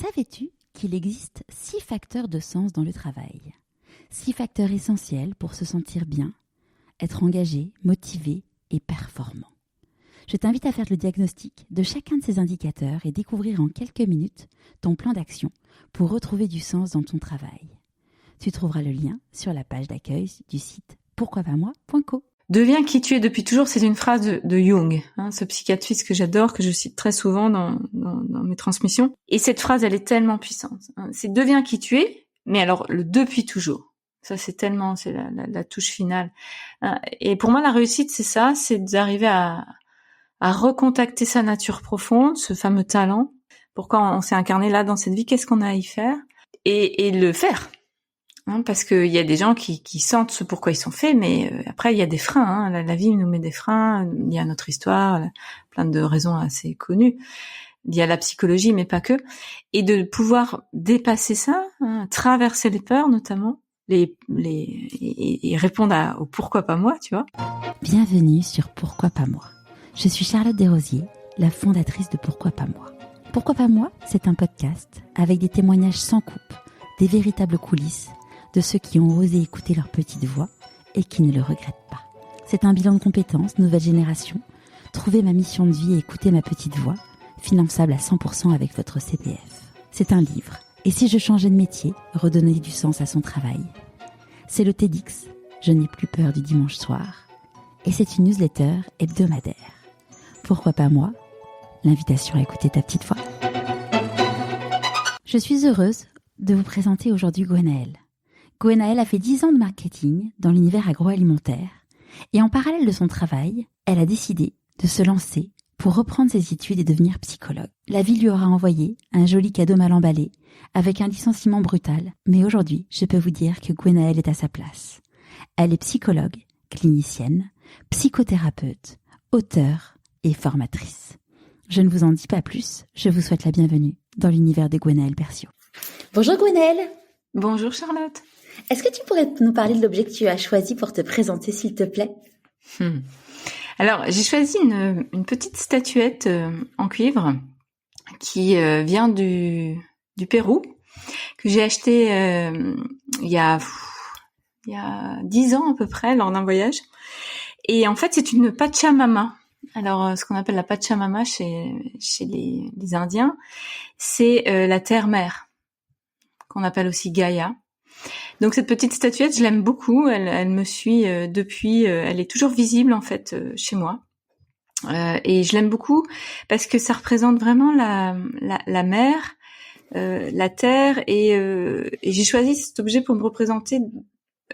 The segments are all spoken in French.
Savais-tu qu'il existe 6 facteurs de sens dans le travail? 6 facteurs essentiels pour se sentir bien, être engagé, motivé et performant. Je t'invite à faire le diagnostic de chacun de ces indicateurs et découvrir en quelques minutes ton plan d'action pour retrouver du sens dans ton travail. Tu trouveras le lien sur la page d'accueil du site pourquoipasmoi.co. Deviens qui tu es depuis toujours, c'est une phrase de Jung, ce psychiatre suisse que j'adore, que je cite très souvent dans mes transmissions. Et cette phrase, elle est tellement puissante. C'est deviens qui tu es, mais alors le depuis toujours. Ça, c'est la touche finale. Et pour moi, la réussite, c'est ça, c'est d'arriver à recontacter sa nature profonde, ce fameux talent. Pourquoi on s'est incarné là dans cette vie, qu'est-ce qu'on a à y faire, et le faire. Parce qu'il y a des gens qui sentent ce pourquoi ils sont faits, mais après il y a des freins. La vie nous met des freins, il y a notre histoire, plein de raisons assez connues. Il y a la psychologie, mais pas que. Et de pouvoir dépasser ça, traverser les peurs notamment, et répondre au pourquoi pas moi, tu vois. Bienvenue sur Pourquoi pas moi. Je suis Charlotte Desrosiers, la fondatrice de Pourquoi pas moi. Pourquoi pas moi, c'est un podcast avec des témoignages sans coupe, des véritables coulisses de ceux qui ont osé écouter leur petite voix et qui ne le regrettent pas. C'est un bilan de compétences, nouvelle génération, trouver ma mission de vie et écouter ma petite voix, finançable à 100% avec votre CPF. C'est un livre. Et si je changeais de métier, redonner du sens à son travail. C'est le TEDx, je n'ai plus peur du dimanche soir. Et c'est une newsletter hebdomadaire. Pourquoi pas moi? L'invitation à écouter ta petite voix. Je suis heureuse de vous présenter aujourd'hui Gwenaëlle. Gwenaëlle a fait 10 ans de marketing dans l'univers agroalimentaire et en parallèle de son travail, elle a décidé de se lancer pour reprendre ses études et devenir psychologue. La vie lui aura envoyé un joli cadeau mal emballé avec un licenciement brutal, mais aujourd'hui, je peux vous dire que Gwenaëlle est à sa place. Elle est psychologue, clinicienne, psychothérapeute, auteure et formatrice. Je ne vous en dis pas plus, je vous souhaite la bienvenue dans l'univers de Gwenaëlle Percio. Bonjour Gwenaëlle. Bonjour Charlotte. Est-ce que tu pourrais nous parler de l'objet que tu as choisi pour te présenter, s'il te plaît? Alors, j'ai choisi une petite statuette en cuivre qui vient du Pérou, que j'ai achetée il y a 10 ans à peu près, lors d'un voyage. Et en fait, c'est une Pachamama. Alors, ce qu'on appelle la Pachamama chez les Indiens, c'est la terre-mère, qu'on appelle aussi Gaïa. Donc cette petite statuette, je l'aime beaucoup. Elle me suit depuis. Elle est toujours visible en fait chez moi. Et je l'aime beaucoup parce que ça représente vraiment la mer, la terre. Et j'ai choisi cet objet pour me représenter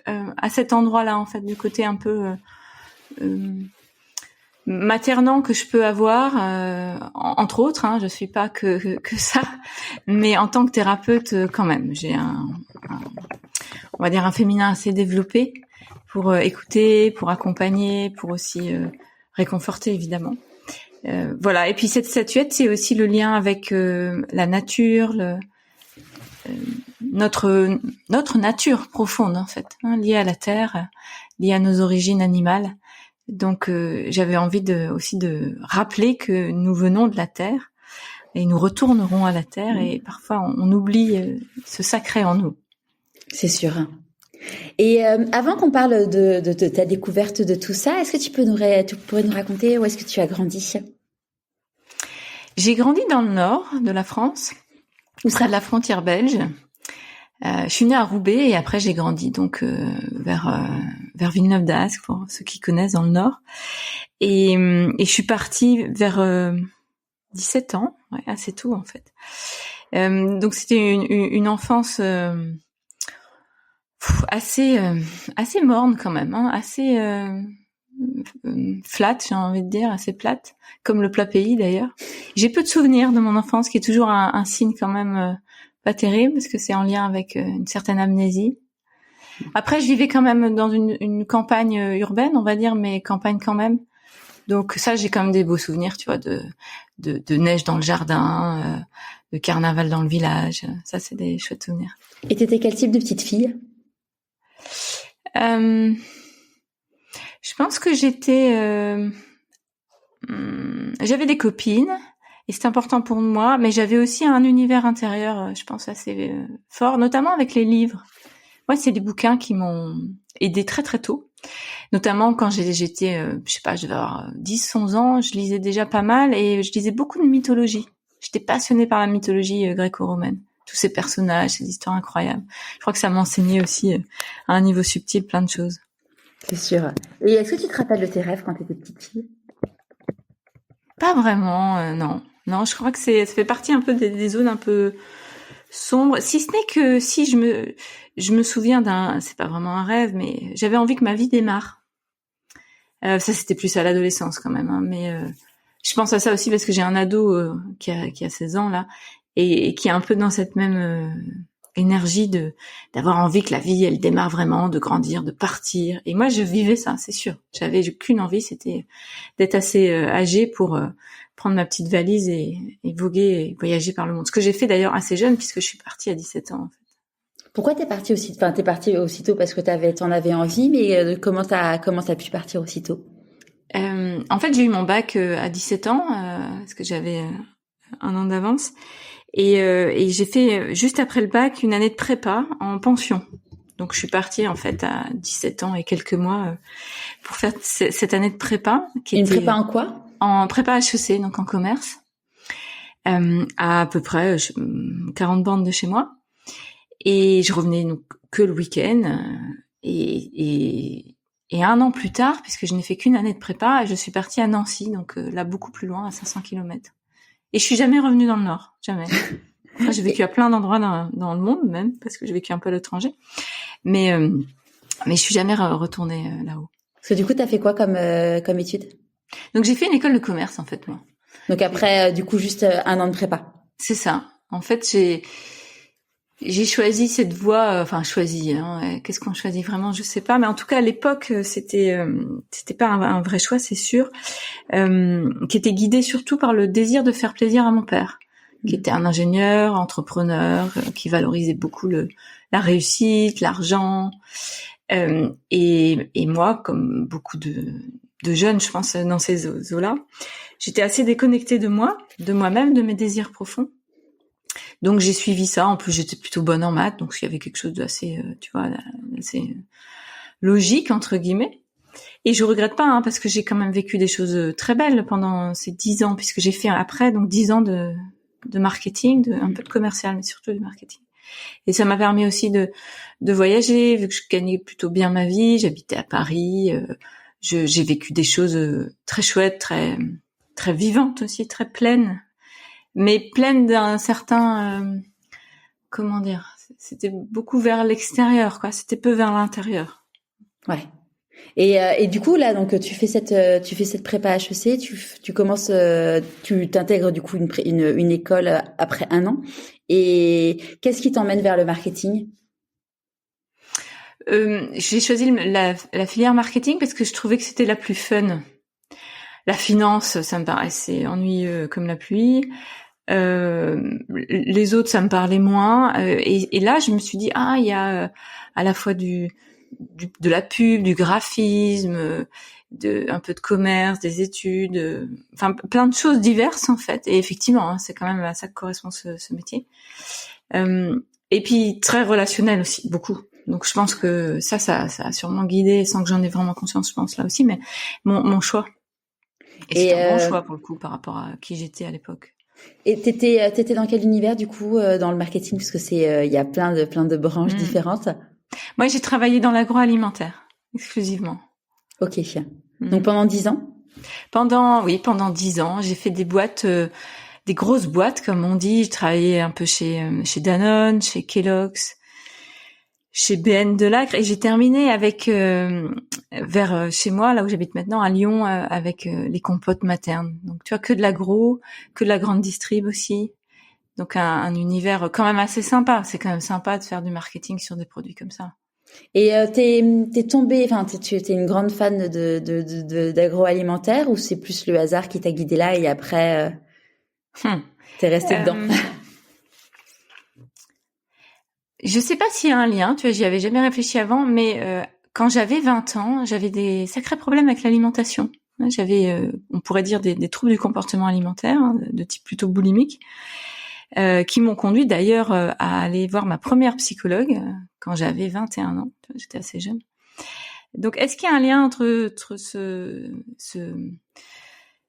à cet endroit-là en fait, du côté un peu maternant que je peux avoir, entre autres. Je suis pas que ça, mais en tant que thérapeute quand même, j'ai on va dire un féminin assez développé pour écouter, pour accompagner, pour aussi réconforter évidemment. Voilà. Et puis cette statuette, c'est aussi le lien avec la nature, notre nature profonde en fait, liée à la terre, liée à nos origines animales. Donc j'avais envie aussi de rappeler que nous venons de la terre et nous retournerons à la terre, et parfois on oublie ce sacré en nous. C'est sûr. Et avant qu'on parle de ta découverte de tout ça, est-ce que tu pourrais nous raconter où est-ce que tu as grandi? J'ai grandi dans le nord de la France, près de la frontière belge. Je suis née à Roubaix et après j'ai grandi donc vers Villeneuve-d'Ascq, pour ceux qui connaissent, dans le nord. Et je suis partie vers 17 ans, assez tôt en fait. Donc c'était une enfance assez morne quand même, assez flat, j'ai envie de dire, assez plate, comme le plat pays d'ailleurs. J'ai peu de souvenirs de mon enfance, qui est toujours un signe quand même pas terrible, parce que c'est en lien avec une certaine amnésie. Après, je vivais quand même dans une campagne urbaine, on va dire, mais campagne quand même. Donc ça, j'ai quand même des beaux souvenirs, tu vois, de neige dans le jardin, de carnaval dans le village. Ça, c'est des chouettes souvenirs. Et t'étais quel type de petite fille? Je pense que j'avais des copines Et c'est important pour moi, mais j'avais aussi un univers intérieur, je pense, assez fort, notamment avec les livres. Moi, c'est des bouquins qui m'ont aidé très très tôt. Notamment quand j'étais, je sais pas, je devais avoir 10-11 ans, je lisais déjà pas mal et je lisais beaucoup de mythologie. J'étais passionnée par la mythologie gréco-romaine. Tous ces personnages, ces histoires incroyables. Je crois que ça m'enseignait aussi à un niveau subtil plein de choses. C'est sûr. Et est-ce que tu te rappelles de tes rêves quand tu étais petite fille? Pas vraiment, non. Non, je crois que ça fait partie un peu des zones un peu sombres. Si ce n'est que si je me souviens c'est pas vraiment un rêve, mais j'avais envie que ma vie démarre. Ça c'était plus à l'adolescence quand même, hein, mais je pense à ça aussi parce que j'ai un ado qui a 16 ans là et qui est un peu dans cette même énergie d'avoir envie que la vie elle démarre vraiment, de grandir, de partir. Et moi je vivais ça, c'est sûr. J'avais qu'une envie, c'était d'être assez âgée pour prendre ma petite valise et voguer et voyager par le monde. Ce que j'ai fait d'ailleurs assez jeune puisque je suis partie à 17 ans en fait. Pourquoi t'es partie aussitôt parce que t'en avais envie, mais comment t'as pu partir aussitôt? En fait, j'ai eu mon bac à 17 ans parce que j'avais un an d'avance et j'ai fait juste après le bac une année de prépa en pension. Donc je suis partie en fait à 17 ans et quelques mois pour faire cette année de prépa qui Une était prépa en quoi? En prépa HEC, donc en commerce, à peu près 40 bornes de chez moi. Et je revenais donc que le week-end. Et un an plus tard, puisque je n'ai fait qu'une année de prépa, je suis partie à Nancy, donc là beaucoup plus loin, à 500 km. Et je suis jamais revenue dans le Nord, jamais. Enfin, j'ai vécu à plein d'endroits dans le monde même, parce que j'ai vécu un peu à l'étranger. Mais je suis jamais retournée là-haut. Parce que du coup, t'as fait quoi comme étude? Donc j'ai fait une école de commerce en fait moi. Donc après, du coup, juste un an de prépa. C'est ça. En fait, j'ai choisi cette voie, qu'est-ce qu'on choisit vraiment, je sais pas, mais en tout cas à l'époque c'était pas un vrai choix, c'est sûr, qui était guidé surtout par le désir de faire plaisir à mon père, qui était un ingénieur, entrepreneur, qui valorisait beaucoup la réussite, l'argent, et moi, comme beaucoup de jeunes, je pense dans ces eaux-là, j'étais assez déconnectée de moi-même, de mes désirs profonds. Donc j'ai suivi ça. En plus j'étais plutôt bonne en maths, donc il y avait quelque chose d'assez, assez logique entre guillemets. Et je regrette pas, hein, parce que j'ai quand même vécu des choses très belles pendant ces 10 ans, puisque j'ai fait après donc 10 ans de marketing, un peu de commercial, mais surtout du marketing. Et ça m'a permis aussi de voyager, vu que je gagnais plutôt bien ma vie. J'habitais à Paris, j'ai vécu des choses très chouettes, très très vivantes aussi, très pleines. Mais pleine d'un certain, comment dire, c'était beaucoup vers l'extérieur, quoi. C'était peu vers l'intérieur. Ouais. Et du coup là, donc tu fais cette prépa HEC, tu commences, tu t'intègres du coup une école après un an. Et qu'est-ce qui t'emmène vers le marketing? J'ai choisi la filière marketing parce que je trouvais que c'était la plus fun. La finance, ça me paraissait ennuyeux comme la pluie. Les autres ça me parlait moins et là je me suis dit il y a à la fois de la pub, du graphisme, un peu de commerce, des études, enfin plein de choses diverses en fait, et effectivement c'est quand même à ça que correspond ce métier, et puis très relationnel aussi, beaucoup. Donc je pense que ça a sûrement guidé sans que j'en ai vraiment conscience, je pense là aussi, mais mon choix, et c'est un bon choix pour le coup par rapport à qui j'étais à l'époque. Et t'étais dans quel univers du coup dans le marketing, parce que il y a plein de branches différentes. Moi, j'ai travaillé dans l'agroalimentaire exclusivement. Ok. Donc pendant 10 ans. Pendant 10 ans, j'ai fait des boîtes, des grosses boîtes comme on dit. J'ai travaillé un peu chez Danone, chez Kellogg's, chez BN Delacre, et j'ai terminé avec vers chez moi, là où j'habite maintenant, à Lyon, avec les compotes maternes. Donc tu vois, que de l'agro, que de la grande distrib aussi. Donc un univers quand même assez sympa. C'est quand même sympa de faire du marketing sur des produits comme ça. Et t'es tombée, enfin t'es une grande fan d'agroalimentaire, ou c'est plus le hasard qui t'a guidée là et après t'es restée dedans? Je sais pas s'il y a un lien, tu vois, j'y avais jamais réfléchi avant, mais quand j'avais 20 ans, j'avais des sacrés problèmes avec l'alimentation. J'avais, on pourrait dire, des troubles du comportement alimentaire, hein, de type plutôt boulimique, qui m'ont conduit d'ailleurs à aller voir ma première psychologue quand j'avais 21 ans. J'étais assez jeune. Donc, est-ce qu'il y a un lien entre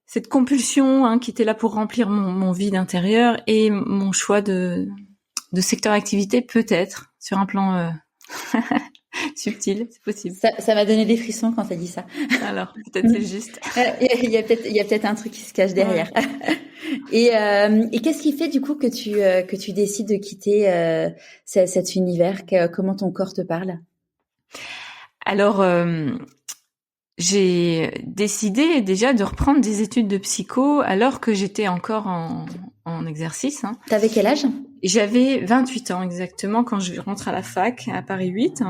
cette compulsion, hein, qui était là pour remplir mon vide intérieur et mon choix de secteur d'activité? Peut-être, sur un plan subtil, c'est possible. Ça m'a donné des frissons quand t'as dit ça. Alors, peut-être c'est juste. Il y a peut-être un truc qui se cache derrière. Ouais. Et qu'est-ce qui fait du coup que tu décides de quitter cet univers? Comment ton corps te parle? Alors, j'ai décidé déjà de reprendre des études de psycho alors que j'étais encore en exercice. Hein. T'avais quel âge? J'avais 28 ans exactement quand je rentre à la fac à Paris 8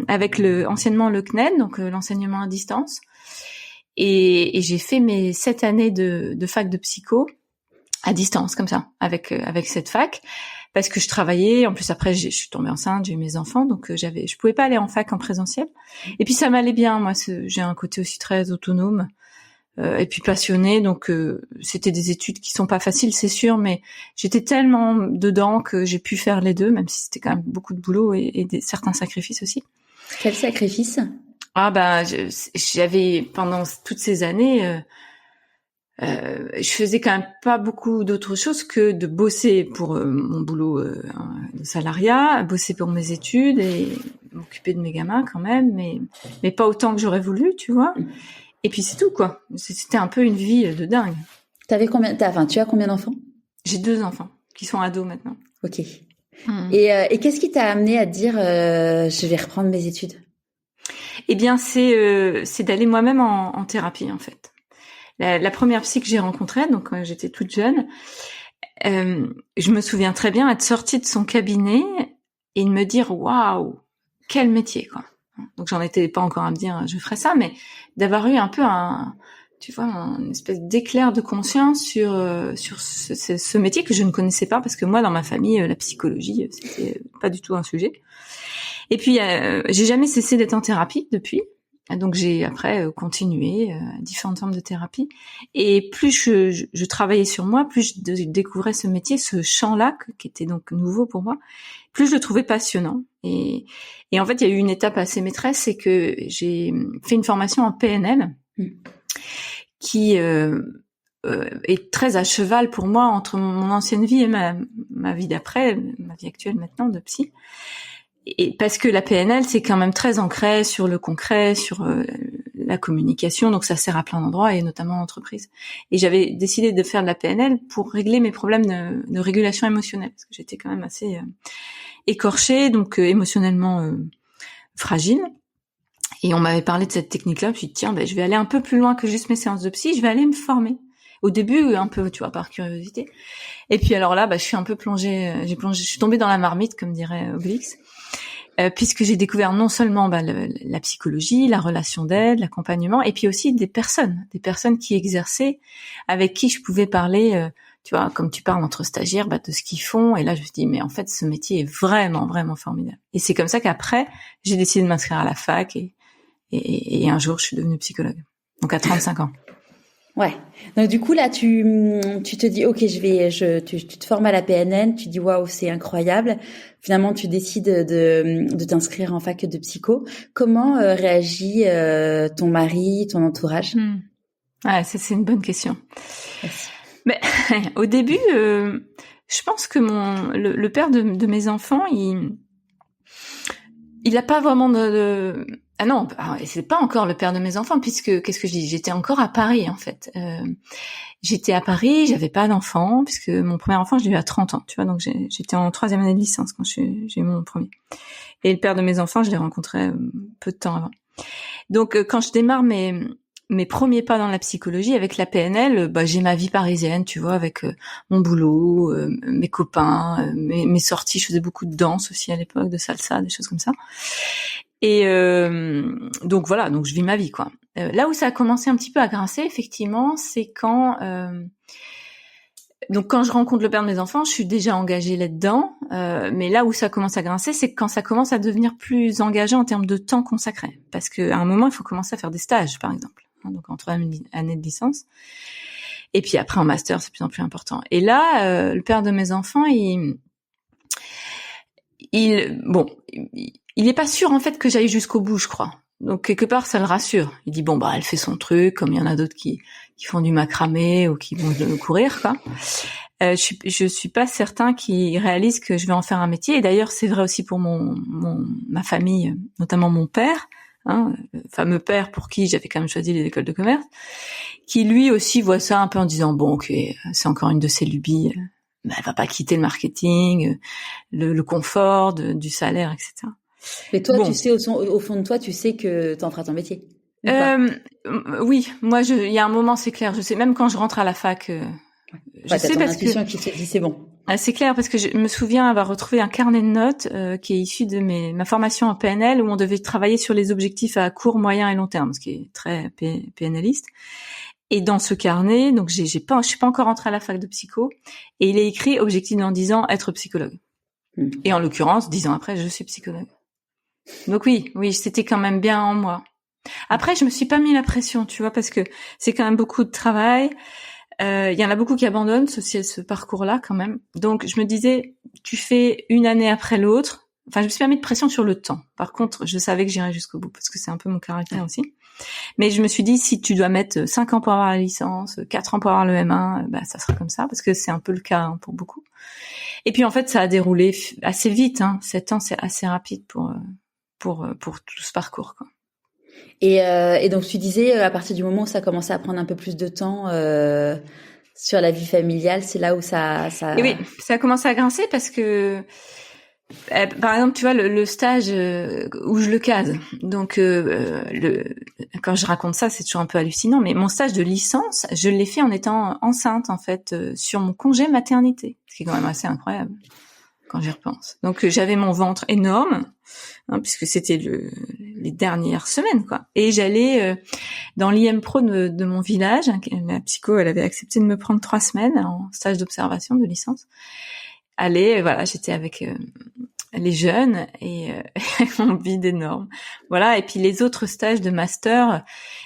avec anciennement le CNED, donc l'enseignement à distance. Et j'ai fait mes 7 années de fac de psycho à distance comme ça avec cette fac. Parce que je travaillais, en plus après je suis tombée enceinte, j'ai eu mes enfants, donc je pouvais pas aller en fac en présentiel. Et puis ça m'allait bien, moi j'ai un côté aussi très autonome et puis passionnée, donc c'était des études qui sont pas faciles, c'est sûr, mais j'étais tellement dedans que j'ai pu faire les deux, même si c'était quand même beaucoup de boulot et certains sacrifices aussi. Quel sacrifice? Ah bah j'avais pendant toutes ces années. Je faisais quand même pas beaucoup d'autres choses que de bosser pour mon boulot de salariat, bosser pour mes études et m'occuper de mes gamins quand même, mais pas autant que j'aurais voulu, tu vois. Et puis c'est tout, quoi. C'était un peu une vie de dingue. Tu as combien d'enfants? J'ai 2 enfants qui sont ados maintenant. Ok. Et qu'est-ce qui t'a amené à dire je vais reprendre mes études? Eh bien, c'est d'aller moi-même en thérapie, en fait. La première psy que j'ai rencontrée, donc quand j'étais toute jeune, je me souviens très bien être sortie de son cabinet et de me dire waouh, quel métier, quoi. Donc j'en étais pas encore à me dire je ferais ça, mais d'avoir eu un peu une espèce d'éclair de conscience sur ce métier que je ne connaissais pas, parce que moi dans ma famille la psychologie c'était pas du tout un sujet. Et puis j'ai jamais cessé d'être en thérapie depuis. Donc j'ai après continué différentes formes de thérapie, et plus je travaillais sur moi, plus je découvrais ce métier, ce champ-là qui était donc nouveau pour moi, plus je le trouvais passionnant. Et en fait il y a eu une étape assez maîtresse, c'est que j'ai fait une formation en PNL qui est très à cheval pour moi entre mon ancienne vie et ma vie d'après, ma vie actuelle maintenant de psy. Et parce que la PNL, c'est quand même très ancré sur le concret, sur la communication, donc ça sert à plein d'endroits et notamment en entreprise. Et j'avais décidé de faire de la PNL pour régler mes problèmes de régulation émotionnelle, parce que j'étais quand même assez écorchée, donc émotionnellement fragile. Et on m'avait parlé de cette technique-là, je me suis dit tiens, je vais aller un peu plus loin que juste mes séances de psy, je vais aller me former. Au début, un peu, tu vois, par curiosité. Et puis alors là, je suis un peu plongée, je suis tombée dans la marmite, comme dirait Obélix. Puisque j'ai découvert non seulement la psychologie, la relation d'aide, l'accompagnement, et puis aussi des personnes qui exerçaient, avec qui je pouvais parler, tu vois, comme tu parles entre stagiaires, de ce qu'ils font. Et là, je me dis, mais en fait, ce métier est vraiment, vraiment formidable. Et c'est comme ça qu'après, j'ai décidé de m'inscrire à la fac, et un jour, je suis devenue psychologue. Donc à 35 ans. Ouais. Donc du coup là tu te dis OK, tu te formes à la PNL, tu dis waouh, c'est incroyable. Finalement, tu décides de t'inscrire en fac de psycho. Comment réagit ton mari, ton entourage? Ouais, ça c'est une bonne question. Merci. Mais au début, je pense que le père de mes enfants, il a pas vraiment Ah non, c'est pas encore le père de mes enfants, puisque qu'est-ce que je dis, j'étais encore à Paris en fait. J'étais à Paris, j'avais pas d'enfant, puisque mon premier enfant je l'ai eu à 30 ans, tu vois, donc j'étais en 3e année de licence quand j'ai eu mon premier. Et le père de mes enfants, je l'ai rencontré peu de temps avant. Donc quand je démarre mes premiers pas dans la psychologie avec la PNL, j'ai ma vie parisienne, tu vois, avec mon boulot, mes copains, mes sorties. Je faisais beaucoup de danse aussi à l'époque, de salsa, des choses comme ça. Et donc voilà, donc je vis ma vie, quoi. Là où ça a commencé un petit peu à grincer, effectivement, c'est quand je rencontre le père de mes enfants, je suis déjà engagée là-dedans. Mais là où ça commence à grincer, c'est quand ça commence à devenir plus engagé en termes de temps consacré. Parce qu'à un moment, il faut commencer à faire des stages, par exemple. hein, donc en 3e année de licence. Et puis après en master, c'est de plus en plus important. Et là, le père de mes enfants, il est pas sûr en fait que j'aille jusqu'au bout, je crois. Donc quelque part, ça le rassure. Il dit bon bah elle fait son truc, comme il y en a d'autres qui font du macramé ou qui vont courir, quoi. Je suis pas certain qu'il réalise que je vais en faire un métier. Et d'ailleurs, c'est vrai aussi pour ma famille, notamment mon père, hein, le fameux père pour qui j'avais quand même choisi les écoles de commerce, qui lui aussi voit ça un peu en disant bon ok, c'est encore une de ses lubies. Elle va pas quitter le marketing, le confort du salaire, etc. Mais toi, tu sais au fond de toi, tu sais que t'en feras ton métier. Oui, moi, il y a un moment, c'est clair. Je sais, même quand je rentre à la fac, je sais parce que qui te dit c'est bon. C'est clair parce que je me souviens avoir retrouvé un carnet de notes qui est issu de ma formation en PNL où on devait travailler sur les objectifs à court, moyen et long terme, ce qui est très PNListe. Et dans ce carnet, donc je suis pas encore entrée à la fac de psycho, et il est écrit objectif dans 10 ans être psychologue. Et en l'occurrence, 10 ans après, je suis psychologue. Donc oui, c'était quand même bien en moi. Après, je me suis pas mis la pression, tu vois, parce que c'est quand même beaucoup de travail. Il y en a beaucoup qui abandonnent ce parcours-là quand même. Donc je me disais, tu fais une année après l'autre. Enfin, je me suis pas mis de pression sur le temps. Par contre, je savais que j'irais jusqu'au bout parce que c'est un peu mon caractère aussi. Mais je me suis dit, si tu dois mettre 5 ans pour avoir la licence, 4 ans pour avoir le M1, bah ça sera comme ça parce que c'est un peu le cas pour beaucoup. Et puis en fait, ça a déroulé assez vite. 7 ans, c'est assez rapide pour tout ce parcours, quoi. Et donc tu disais à partir du moment où ça commençait à prendre un peu plus de temps sur la vie familiale, c'est là où ça. Et oui, ça a commencé à grincer parce que par exemple, tu vois le stage où je le case. Donc quand je raconte ça, c'est toujours un peu hallucinant, mais mon stage de licence, je l'ai fait en étant enceinte en fait sur mon congé maternité, ce qui est quand même assez incroyable quand j'y repense. Donc j'avais mon ventre énorme, puisque c'était les dernières semaines, quoi. Et j'allais dans l'IM Pro de mon village. La psycho, elle avait accepté de me prendre 3 semaines en stage d'observation de licence. J'étais avec les jeunes et mon bide énorme. Voilà. Et puis les autres stages de master,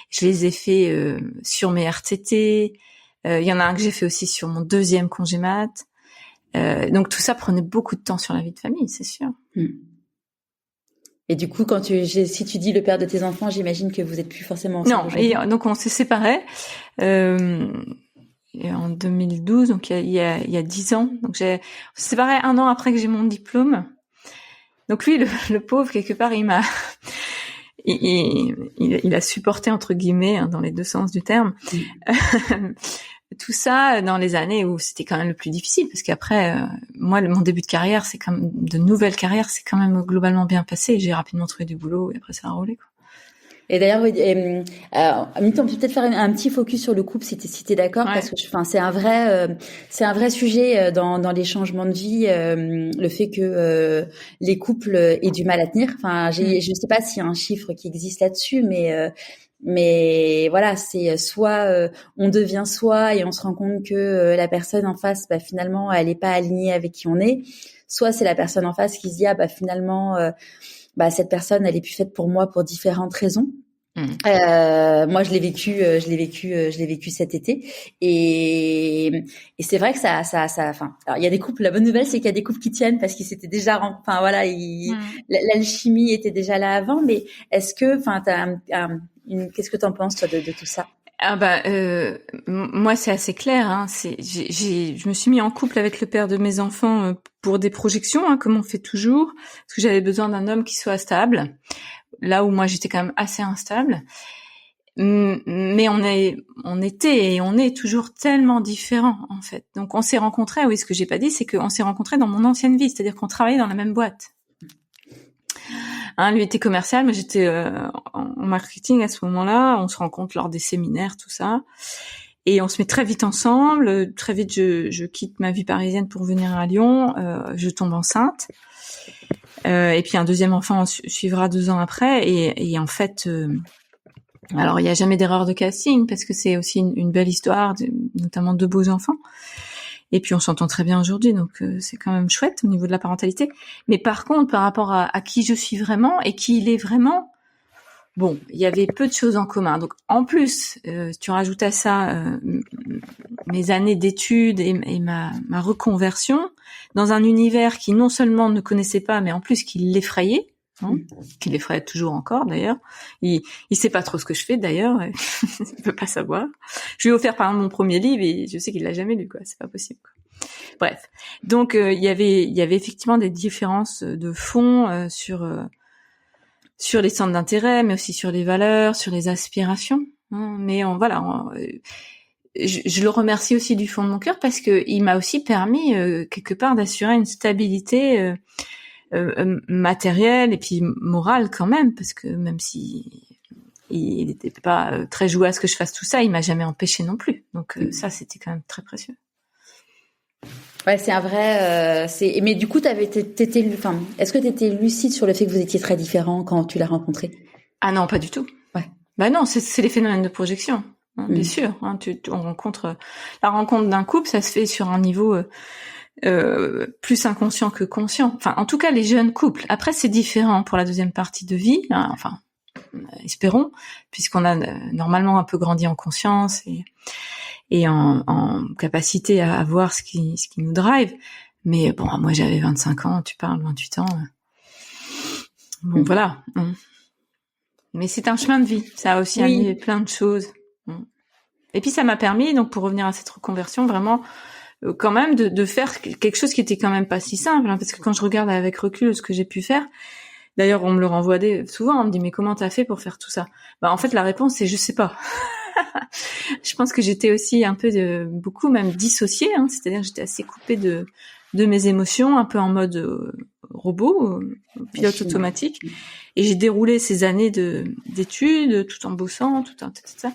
je les ai fait sur mes RTT. Il y en a un que j'ai fait aussi sur mon 2e congé mat. Donc tout ça prenait beaucoup de temps sur la vie de famille, c'est sûr. Et du coup, si tu dis le père de tes enfants, j'imagine que vous êtes plus forcément ensemble. Non, et donc on s'est séparés en 2012, donc il y a 10 ans. Donc on s'est séparés 1 an après que j'ai mon diplôme. Donc lui, le pauvre, quelque part, il a supporté entre guillemets, dans les 2 sens du terme. Tout ça dans les années où c'était quand même le plus difficile, parce qu'après, moi, mon début de nouvelle carrière, c'est quand même globalement bien passé. J'ai rapidement trouvé du boulot et après ça a roulé, quoi. Et d'ailleurs, on peut peut-être faire un petit focus sur le couple, si t'es d'accord, parce que c'est un vrai sujet dans les changements de vie, le fait que les couples aient du mal à tenir. Enfin, je ne sais pas s'il y a un chiffre qui existe là-dessus, mais voilà, c'est soit on devient soi et on se rend compte que la personne en face, finalement, elle est pas alignée avec qui on est. Soit c'est la personne en face qui se dit finalement, cette personne, elle est plus faite pour moi pour différentes raisons. Moi, je l'ai vécu cet été, et c'est vrai que ça. Enfin, alors il y a des couples. La bonne nouvelle, c'est qu'il y a des couples qui tiennent parce qu'ils s'étaient déjà. Enfin voilà, l'alchimie était déjà là avant. Mais est-ce que, qu'est-ce que t'en penses toi de tout ça? Moi c'est assez clair. Je me suis mis en couple avec le père de mes enfants pour des projections, comme on fait toujours, parce que j'avais besoin d'un homme qui soit stable. Là où moi j'étais quand même assez instable, mais on était et on est toujours tellement différents en fait. Donc on s'est rencontrés. Oui, ce que j'ai pas dit, c'est qu'on s'est rencontrés dans mon ancienne vie, c'est-à-dire qu'on travaillait dans la même boîte. Lui était commercial, mais j'étais en marketing à ce moment-là. On se rencontre lors des séminaires, tout ça, et on se met très vite ensemble. Très vite, je quitte ma vie parisienne pour venir à Lyon. Je tombe enceinte. Et puis un deuxième enfant suivra 2 ans après, et en fait, alors il y a jamais d'erreur de casting parce que c'est aussi une belle histoire, notamment 2 beaux enfants. Et puis on s'entend très bien aujourd'hui, donc c'est quand même chouette au niveau de la parentalité. Mais par contre, par rapport à qui je suis vraiment et qui il est vraiment, bon, il y avait peu de choses en commun. Donc, en plus, tu rajoutes à ça mes années d'études et ma reconversion dans un univers qui non seulement ne connaissait pas, mais en plus qui l'effrayait. Qui l'effraie toujours encore d'ailleurs. Il sait pas trop ce que je fais d'ailleurs, il peut pas savoir. Je lui ai offert par exemple mon premier livre et je sais qu'il l'a jamais lu, quoi. C'est pas possible, quoi. Bref, donc il y avait effectivement des différences de fond sur les centres d'intérêt, mais aussi sur les valeurs, sur les aspirations. Mais je le remercie aussi du fond de mon cœur parce que il m'a aussi permis quelque part d'assurer une stabilité matériel et puis moral quand même, parce que même si il n'était pas très joué à ce que je fasse tout ça, il m'a jamais empêché non plus. Donc ça, c'était quand même très précieux. Ouais, c'est un vrai. Mais du coup, est-ce que t'étais lucide sur le fait que vous étiez très différents quand tu l'as rencontré? Ah non, pas du tout. Ouais. Bah non, c'est les phénomènes de projection, bien sûr. On rencontre la rencontre d'un couple, ça se fait sur un niveau plus inconscient que conscient. Enfin, en tout cas, les jeunes couples. Après, c'est différent pour la deuxième partie de vie. Enfin, espérons, puisqu'on a normalement un peu grandi en conscience et en capacité à voir ce qui nous drive. Mais bon, moi, j'avais 25 ans, tu parles 28 ans. Bon, voilà. Mais c'est un chemin de vie. Ça a aussi amené plein de choses. Et puis, ça m'a permis, donc, pour revenir à cette reconversion, vraiment, quand même de faire quelque chose qui était quand même pas si simple, parce que quand je regarde avec recul ce que j'ai pu faire, d'ailleurs on me le renvoie souvent, on me dit mais comment t'as fait pour faire tout ça? En fait la réponse c'est je sais pas. Je pense que j'étais aussi un peu beaucoup même dissociée, c'est-à-dire que j'étais assez coupée de mes émotions, un peu en mode robot, pilote automatique, et j'ai déroulé ces années d'études tout en bossant, tout ça.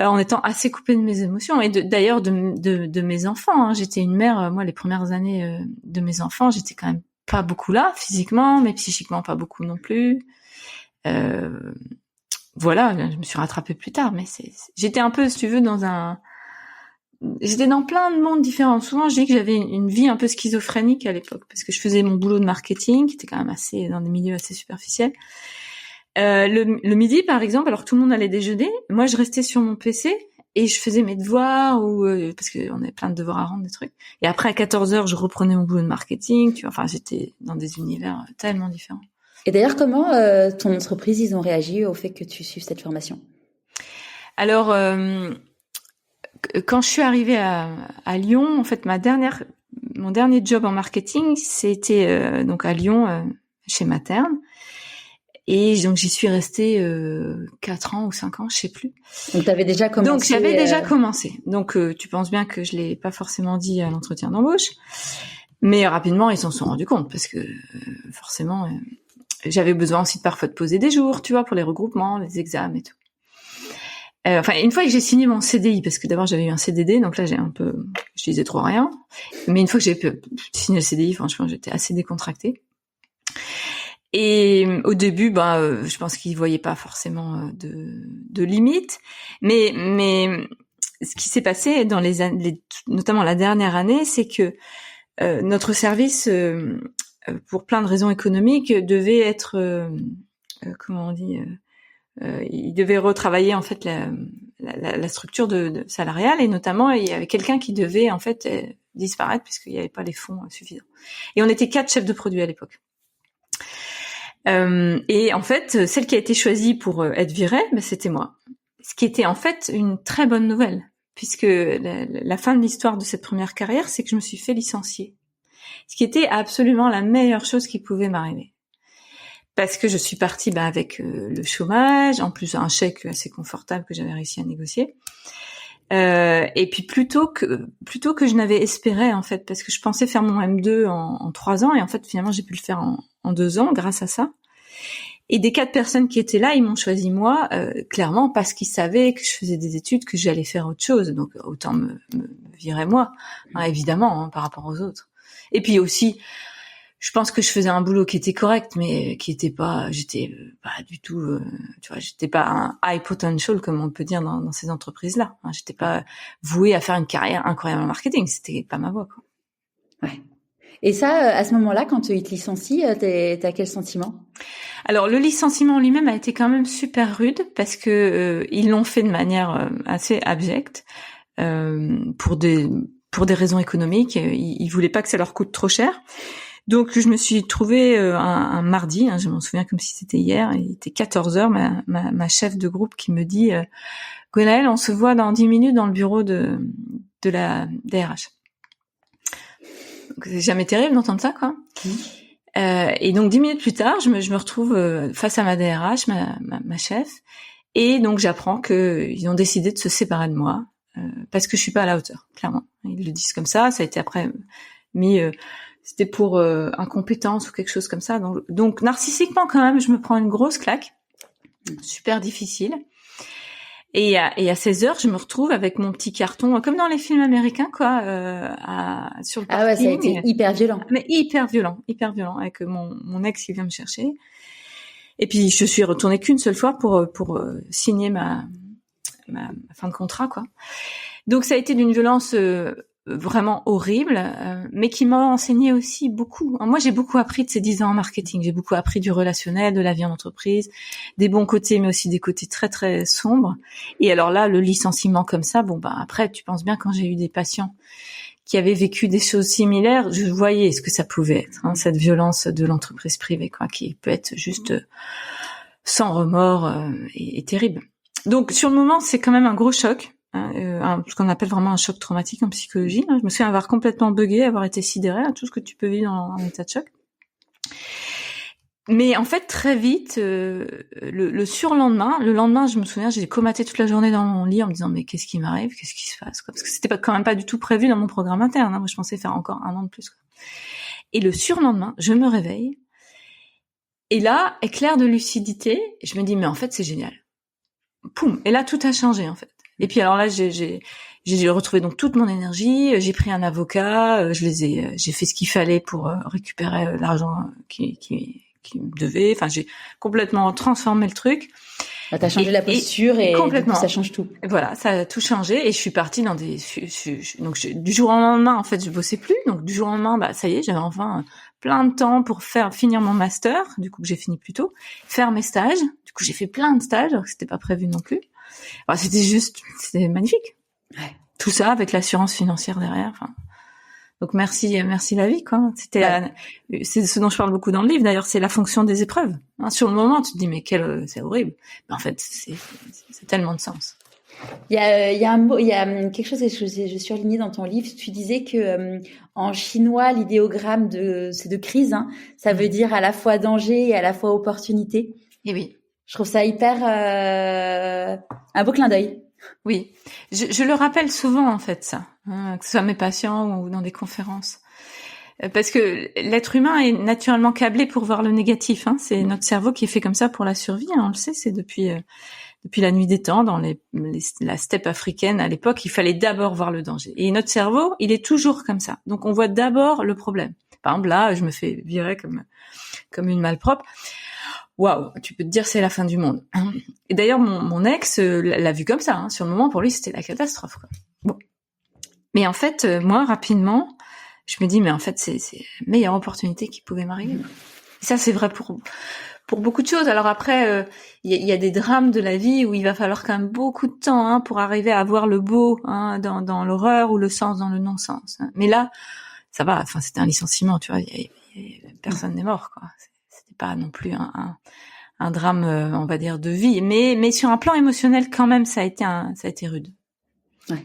En étant assez coupée de mes émotions et d'ailleurs de mes enfants. J'étais une mère, moi les premières années de mes enfants, j'étais quand même pas beaucoup là physiquement, mais psychiquement pas beaucoup non plus. Voilà, je me suis rattrapée plus tard, mais j'étais un peu, si tu veux, j'étais dans plein de mondes différents. Souvent, je dis que j'avais une vie un peu schizophrénique à l'époque parce que je faisais mon boulot de marketing, qui était quand même assez dans des milieux assez superficiels. Le midi, par exemple, alors tout le monde allait déjeuner, moi je restais sur mon PC et je faisais mes devoirs parce que on avait plein de devoirs à rendre, des trucs. Et après à 14h, je reprenais mon boulot de marketing, tu vois. Enfin, j'étais dans des univers tellement différents. Et d'ailleurs, comment ton entreprise, ils ont réagi au fait que tu suives cette formation? Alors, quand je suis arrivée à Lyon, en fait, mon dernier job en marketing, c'était donc à Lyon, chez Materne. Et donc j'y suis restée 4 ans ou 5 ans, je sais plus. Donc t'avais déjà commencé. Donc j'avais déjà commencé. Donc tu penses bien que je l'ai pas forcément dit à l'entretien d'embauche, mais rapidement ils s'en sont rendus compte parce que forcément j'avais besoin aussi parfois de poser des jours, tu vois, pour les regroupements, les examens et tout. Une fois que j'ai signé mon CDI, parce que d'abord j'avais eu un CDD, donc là je disais trop rien. Mais une fois que j'ai signé le CDI, franchement j'étais assez décontractée. Et au début, je pense qu'ils voyaient pas forcément de limites, mais ce qui s'est passé dans notamment la dernière année, c'est que notre service, pour plein de raisons économiques, devait être, comment on dit, il devait retravailler en fait la structure de salariale, et notamment il y avait quelqu'un qui devait en fait disparaître puisqu'il n'y avait pas les fonds suffisants. Et on était 4 chefs de produits à l'époque. Et en fait, celle qui a été choisie pour être virée, c'était moi. Ce qui était en fait une très bonne nouvelle, puisque la fin de l'histoire de cette première carrière, c'est que je me suis fait licencier. Ce qui était absolument la meilleure chose qui pouvait m'arriver. Parce que je suis partie avec le chômage, en plus un chèque assez confortable que j'avais réussi à négocier. Et puis plutôt que je n'avais espéré en fait, parce que je pensais faire mon M2 en 3 ans, et en fait finalement j'ai pu le faire en 2 ans grâce à ça. Et des 4 personnes qui étaient là, ils m'ont choisi moi, clairement parce qu'ils savaient que je faisais des études, que j'allais faire autre chose, donc autant me virer moi, évidemment, par rapport aux autres. Et puis aussi, je pense que je faisais un boulot qui était correct, mais j'étais pas du tout, tu vois, j'étais pas un high potential comme on peut dire dans ces entreprises-là. J'étais pas vouée à faire une carrière incroyable en marketing, c'était pas ma voie, quoi. Ouais. Et ça, à ce moment-là, quand ils te licencient, t'as quel sentiment? Alors le licenciement lui-même a été quand même super rude parce que ils l'ont fait de manière assez abjecte pour des raisons économiques. Ils voulaient pas que ça leur coûte trop cher. Donc je me suis trouvée un mardi, je m'en souviens comme si c'était hier, il était 14h, ma chef de groupe qui me dit Gwenaëlle, on se voit dans 10 minutes dans le bureau de la DRH. Donc, c'est jamais terrible d'entendre ça, quoi. Et donc 10 minutes plus tard, je me retrouve face à ma DRH, ma chef, et donc j'apprends qu'ils ont décidé de se séparer de moi parce que je suis pas à la hauteur, clairement. Ils le disent comme ça a été après mis c'était pour incompétence ou quelque chose comme ça. Donc narcissiquement quand même, je me prends une grosse claque, super difficile. Et à 16h, je me retrouve avec mon petit carton, comme dans les films américains, quoi, sur le parking. Ah ouais, ça a été hyper violent. Mais hyper violent, avec mon ex qui vient me chercher. Et puis je suis retournée qu'une seule fois pour signer ma fin de contrat, quoi. Donc ça a été d'une violence vraiment horrible, mais qui m'a enseigné aussi beaucoup. Moi, j'ai beaucoup appris de ces 10 ans en marketing. J'ai beaucoup appris du relationnel, de la vie en entreprise, des bons côtés, mais aussi des côtés très, très sombres. Et alors là, le licenciement comme ça, après, tu penses bien, quand j'ai eu des patients qui avaient vécu des choses similaires, je voyais ce que ça pouvait être, cette violence de l'entreprise privée, quoi, qui peut être juste sans remords et terrible. Donc, sur le moment, c'est quand même un gros choc. Ce qu'on appelle vraiment un choc traumatique en psychologie. Je me souviens avoir complètement buggé, avoir été sidérée, tout ce que tu peux vivre en état de choc. Mais en fait, très vite, le surlendemain, le lendemain, je me souviens, j'ai comaté toute la journée dans mon lit en me disant mais qu'est-ce qui m'arrive, qu'est-ce qui se passe, quoi, parce que c'était quand même pas du tout prévu dans mon programme interne. Moi, je pensais faire encore 1 an de plus, quoi. Et le surlendemain, je me réveille et là, éclair de lucidité, je me dis mais en fait, c'est génial. Poum. Et là, tout a changé en fait. Et puis alors là, j'ai retrouvé donc toute mon énergie. J'ai pris un avocat. J'ai fait ce qu'il fallait pour récupérer l'argent qui me devait. Enfin, j'ai complètement transformé le truc. T'as changé la posture et complètement. Du coup, ça change tout. Et voilà, ça a tout changé et je suis partie dans du jour au lendemain, en fait, je bossais plus. Donc du jour au lendemain, ça y est, j'avais enfin plein de temps pour finir mon master. Du coup, que j'ai fini plus tôt, faire mes stages. Du coup, j'ai fait plein de stages, alors que c'était pas prévu non plus. Alors, c'était magnifique. Ouais. Tout ça avec l'assurance financière derrière. Enfin, donc merci la vie, quoi. C'est ce dont je parle beaucoup dans le livre. D'ailleurs, c'est la fonction des épreuves. Sur le moment, tu te dis mais c'est horrible. Mais en fait, c'est tellement de sens. Il y a un mot, il y a quelque chose que je surlignais dans ton livre. Tu disais que en chinois, l'idéogramme c'est de crise. Ça veut dire à la fois danger et à la fois opportunité. Et oui. Je trouve ça hyper un beau clin d'œil. Oui, je le rappelle souvent en fait ça, que ce soit mes patients ou dans des conférences, parce que l'être humain est naturellement câblé pour voir le négatif. C'est notre cerveau qui est fait comme ça pour la survie. On le sait, c'est depuis la nuit des temps dans la steppe africaine à l'époque, il fallait d'abord voir le danger. Et notre cerveau, il est toujours comme ça. Donc on voit d'abord le problème. Par exemple là, je me fais virer comme une malpropre. Waouh, tu peux te dire c'est la fin du monde. Et d'ailleurs mon ex l'a vu comme ça. Sur le moment, pour lui, c'était la catastrophe, quoi. Bon, mais en fait, moi rapidement, je me dis mais en fait c'est la meilleure opportunité qui pouvait m'arriver. Et ça c'est vrai pour beaucoup de choses. Alors après, il y a des drames de la vie où il va falloir quand même beaucoup de temps pour arriver à voir le beau dans l'horreur ou le sens dans le non-sens. Mais là, ça va. Enfin, c'était un licenciement, tu vois. Personne n'est mort, quoi. Pas non plus un drame, on va dire, de vie, mais sur un plan émotionnel quand même, ça a été rude. Ouais.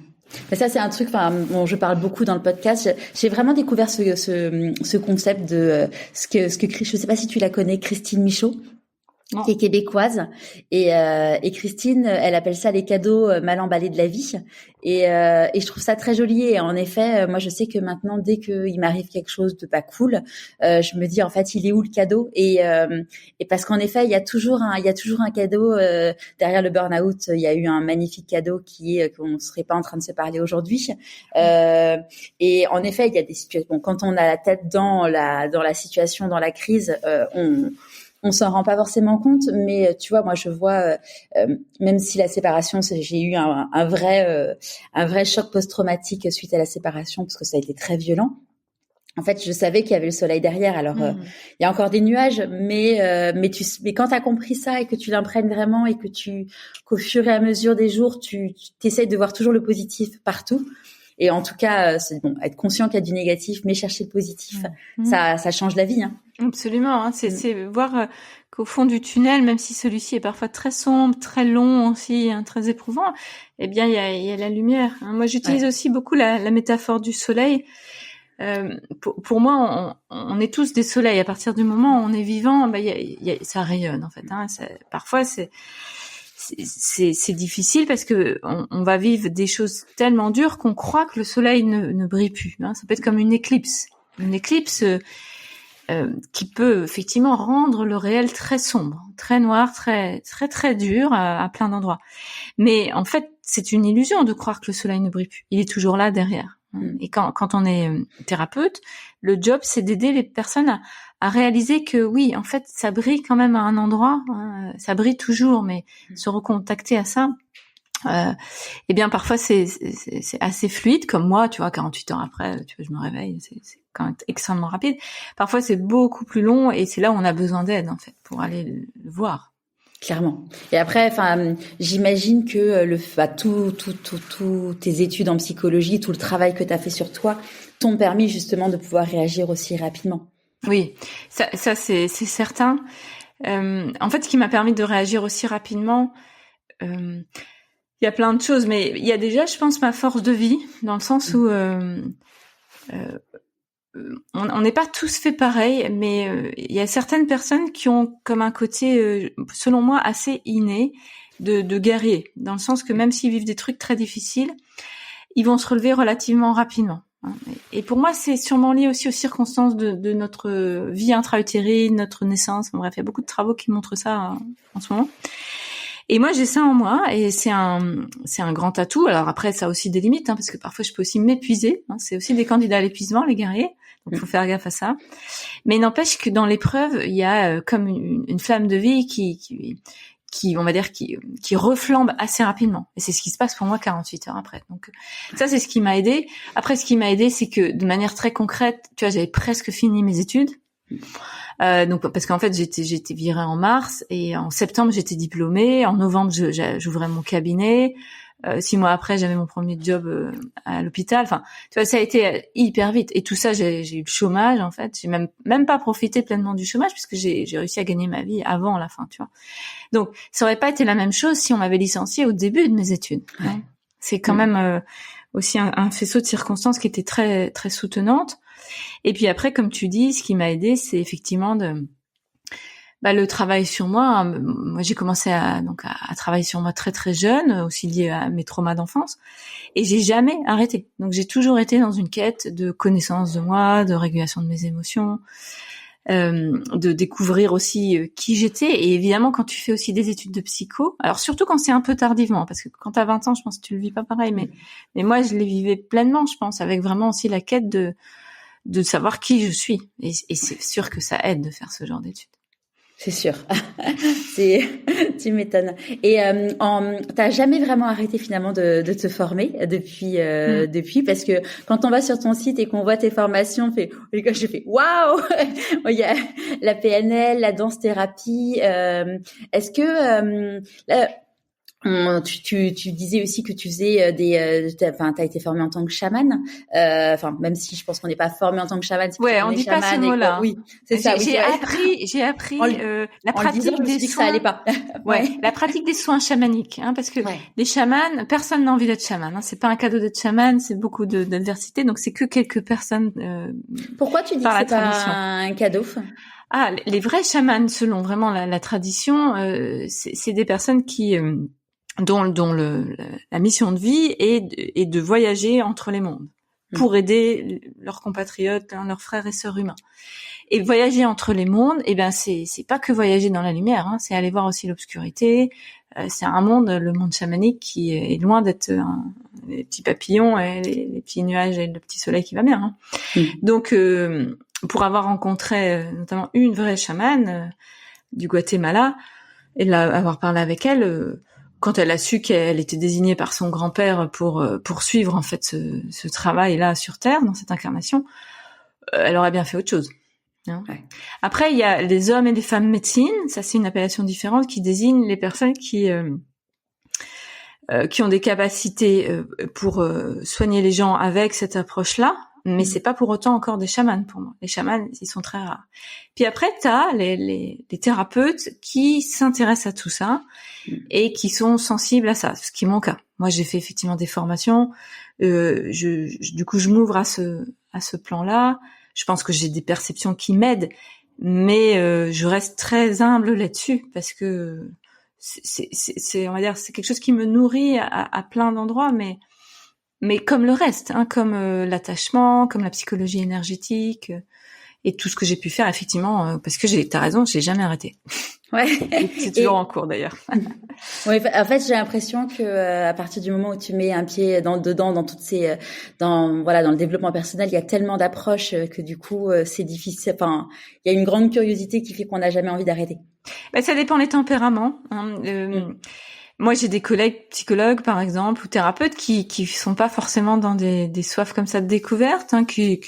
Mais ça, c'est un truc, je parle beaucoup dans le podcast. J'ai vraiment découvert ce concept de ce que je sais pas si tu la connais, Christine Michaud. Non. Qui est québécoise et Christine, elle appelle ça les cadeaux mal emballés de la vie et je trouve ça très joli et en effet moi je sais que maintenant dès que il m'arrive quelque chose de pas cool je me dis en fait il est où le cadeau et parce qu'en effet il y a toujours un cadeau derrière le burn-out. Il y a eu un magnifique cadeau qui est qu'on ne serait pas en train de se parler aujourd'hui et en effet il y a des situations quand on a la tête dans la situation, dans la crise, on s'en rend pas forcément compte, mais tu vois, moi je vois, même si la séparation, j'ai eu un vrai choc post-traumatique suite à la séparation parce que ça a été très violent. en fait, je savais qu'il y avait le soleil derrière. Alors, il y a encore des nuages, mais quand t'as compris ça et que tu l'imprègnes vraiment et qu'au fur et à mesure des jours, tu t'essayes de voir toujours le positif partout. Et en tout cas, c'est bon, être conscient qu'il y a du négatif, mais chercher le positif, ça change la vie, hein. Absolument, hein. C'est voir qu'au fond du tunnel, même si celui-ci est parfois très sombre, très long aussi, hein, très éprouvant, eh bien, il y a la lumière, hein. Moi, j'utilise aussi beaucoup la métaphore du soleil. Pour moi, on est tous des soleils. À partir du moment où on est vivant, ça rayonne en fait, hein. Parfois, c'est difficile parce que on va vivre des choses tellement dures qu'on croit que le soleil ne brille plus, hein. Ça peut être comme une éclipse qui peut effectivement rendre le réel très sombre, très noir, très très très dur à plein d'endroits. Mais en fait, c'est une illusion de croire que le soleil ne brille plus. Il est toujours là derrière. Et quand on est thérapeute, le job, c'est d'aider les personnes à réaliser que oui, en fait, ça brille quand même à un endroit, hein, ça brille toujours, mais se recontacter à ça, eh bien, parfois, c'est assez fluide, comme moi, tu vois, 48 heures après, tu vois, je me réveille, c'est quand même extrêmement rapide. Parfois, c'est beaucoup plus long et c'est là où on a besoin d'aide, en fait, pour aller le voir. Clairement. Et après, j'imagine que tous tes études en psychologie, tout le travail que tu as fait sur toi, t'ont permis justement de pouvoir réagir aussi rapidement. Oui, ça c'est certain. En fait, ce qui m'a permis de réagir aussi rapidement, il y a plein de choses, mais il y a déjà, je pense, ma force de vie, dans le sens où on n'est pas tous fait pareil, mais il y a certaines personnes qui ont comme un côté, selon moi, assez inné de guerrier, dans le sens que même s'ils vivent des trucs très difficiles, ils vont se relever relativement rapidement. Et pour moi, c'est sûrement lié aussi aux circonstances de notre vie intra-utérine, notre naissance. Bref, il y a beaucoup de travaux qui montrent ça en ce moment. Et moi, j'ai ça en moi, et c'est un grand atout. Alors après, ça a aussi des limites, hein, parce que parfois, je peux aussi m'épuiser. Hein, c'est aussi des candidats à l'épuisement, les guerriers. Donc, faut faire gaffe à ça. Mais il n'empêche que dans l'épreuve, il y a comme une flamme de vie qui on va dire, qui reflambe assez rapidement. Et c'est ce qui se passe pour moi 48 heures après. Donc, ça, c'est ce qui m'a aidé. Après, ce qui m'a aidé, c'est que de manière très concrète, tu vois, j'avais presque fini mes études. Donc, parce qu'en fait, j'étais virée en mars et en septembre, j'étais diplômée. En novembre, j'ouvrais mon cabinet. 6 mois après, j'avais mon premier job à l'hôpital. Enfin, tu vois, ça a été hyper vite. Et tout ça, j'ai eu le chômage, en fait. J'ai même pas profité pleinement du chômage puisque j'ai réussi à gagner ma vie avant la fin, tu vois. Donc, ça aurait pas été la même chose si on m'avait licenciée au début de mes études. Ouais. Hein. C'est quand même aussi un faisceau de circonstances qui était très très soutenante. Et puis après, comme tu dis, ce qui m'a aidé, c'est effectivement le travail sur moi. Moi, j'ai commencé à travailler sur moi très très jeune, aussi lié à mes traumas d'enfance, et j'ai jamais arrêté. Donc j'ai toujours été dans une quête de connaissance de moi, de régulation de mes émotions, de découvrir aussi qui j'étais. Et évidemment, quand tu fais aussi des études de psycho, alors surtout quand c'est un peu tardivement, parce que quand t'as 20 ans, je pense que tu le vis pas pareil, mais moi je les vivais pleinement, je pense, avec vraiment aussi la quête de savoir qui je suis. Et c'est sûr que ça aide de faire ce genre d'études. C'est sûr. Tu m'étonnes. Et t'as jamais vraiment arrêté finalement de te former depuis, parce que quand on va sur ton site et qu'on voit tes formations, je fais waouh. Il y a la PNL, la danse thérapie. Est-ce que tu disais aussi que tu faisais t'as été formé en tant que chamane, même si je pense qu'on n'est pas formé en tant que chamane. Ouais, on dit pas ce mot-là. Oui, c'est ça. J'ai appris la pratique des soins. Ça allait pas. Ouais, la pratique des soins chamaniques, hein, parce que les chamans, personne n'a envie d'être chaman. Hein, c'est pas un cadeau d'être chaman, c'est beaucoup d'adversité, donc c'est que quelques personnes. Pourquoi tu dis que c'est pas un cadeau? Ah, les vrais chamans, selon vraiment la tradition, c'est des personnes qui dont la mission de vie est de voyager entre les mondes pour aider leurs compatriotes, leurs frères et sœurs humains. Et voyager entre les mondes, c'est pas que voyager dans la lumière, hein, c'est aller voir aussi l'obscurité. C'est un monde, le monde chamanique, qui est loin d'être les petits papillons et les petits nuages et le petit soleil qui va bien. Hein. Donc, pour avoir rencontré notamment une vraie chamane du Guatemala et avoir parlé avec elle, quand elle a su qu'elle était désignée par son grand-père pour poursuivre en fait ce travail-là sur Terre, dans cette incarnation, elle aurait bien fait autre chose. Hein. Ouais. Après, il y a les hommes et les femmes médecine. Ça, c'est une appellation différente qui désigne les personnes qui ont des capacités pour soigner les gens avec cette approche-là. Mais c'est pas pour autant encore des chamans pour moi. Les chamans, ils sont très rares. Puis après, t'as les thérapeutes qui s'intéressent à tout ça et qui sont sensibles à ça, ce qui est mon cas. Moi, j'ai fait effectivement des formations. Du coup, je m'ouvre à ce plan-là. Je pense que j'ai des perceptions qui m'aident, mais je reste très humble là-dessus parce que c'est on va dire, c'est quelque chose qui me nourrit à plein d'endroits, mais comme le reste, hein, comme l'attachement, comme la psychologie énergétique et tout ce que j'ai pu faire effectivement, parce que t'as raison, j'ai jamais arrêté. Ouais. C'est toujours en cours d'ailleurs. Oui, en fait, j'ai l'impression que à partir du moment où tu mets un pied dedans, dans toutes ces, dans le développement personnel, il y a tellement d'approches que du coup, c'est difficile. Enfin, il y a une grande curiosité qui fait qu'on n'a jamais envie d'arrêter. Ben, ça dépend des tempéraments. Hein. Moi, j'ai des collègues psychologues, par exemple, ou thérapeutes qui sont pas forcément dans des soifs comme ça de découverte, hein, qui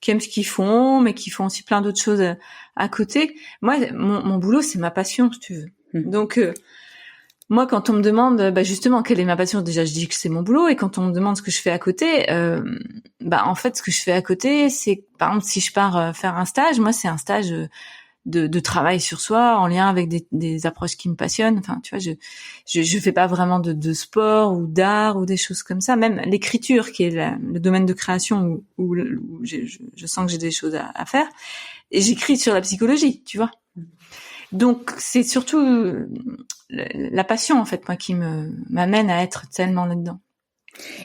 aiment ce qu'ils font, mais qui font aussi plein d'autres choses à côté. Moi, mon boulot, c'est ma passion, si tu veux. Donc, moi, quand on me demande, justement, quelle est ma passion, déjà, je dis que c'est mon boulot. Et quand on me demande ce que je fais à côté, en fait, ce que je fais à côté, c'est, par exemple, si je pars faire un stage, moi, c'est un stage de travail sur soi en lien avec des approches qui me passionnent. Enfin, tu vois, je fais pas vraiment de sport ou d'art ou des choses comme ça. Même l'écriture, qui est le domaine de création où je sens que j'ai des choses à faire. Et j'écris sur la psychologie, tu vois. Donc, c'est surtout la passion, en fait, moi, qui m'amène à être tellement là-dedans.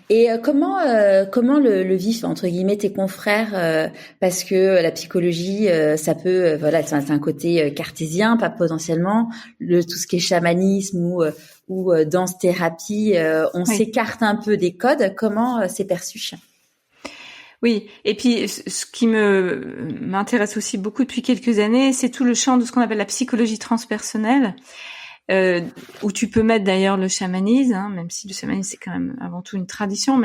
Et comment le vivent entre guillemets tes confrères parce que la psychologie ça peut c'est un côté cartésien, pas potentiellement tout ce qui est chamanisme ou danse thérapie on s'écarte un peu des codes. Comment c'est perçu? Oui, et puis ce qui m'intéresse aussi beaucoup depuis quelques années, c'est tout le champ de ce qu'on appelle la psychologie transpersonnelle. Où tu peux mettre d'ailleurs le chamanisme, hein, même si le chamanisme c'est quand même avant tout une tradition,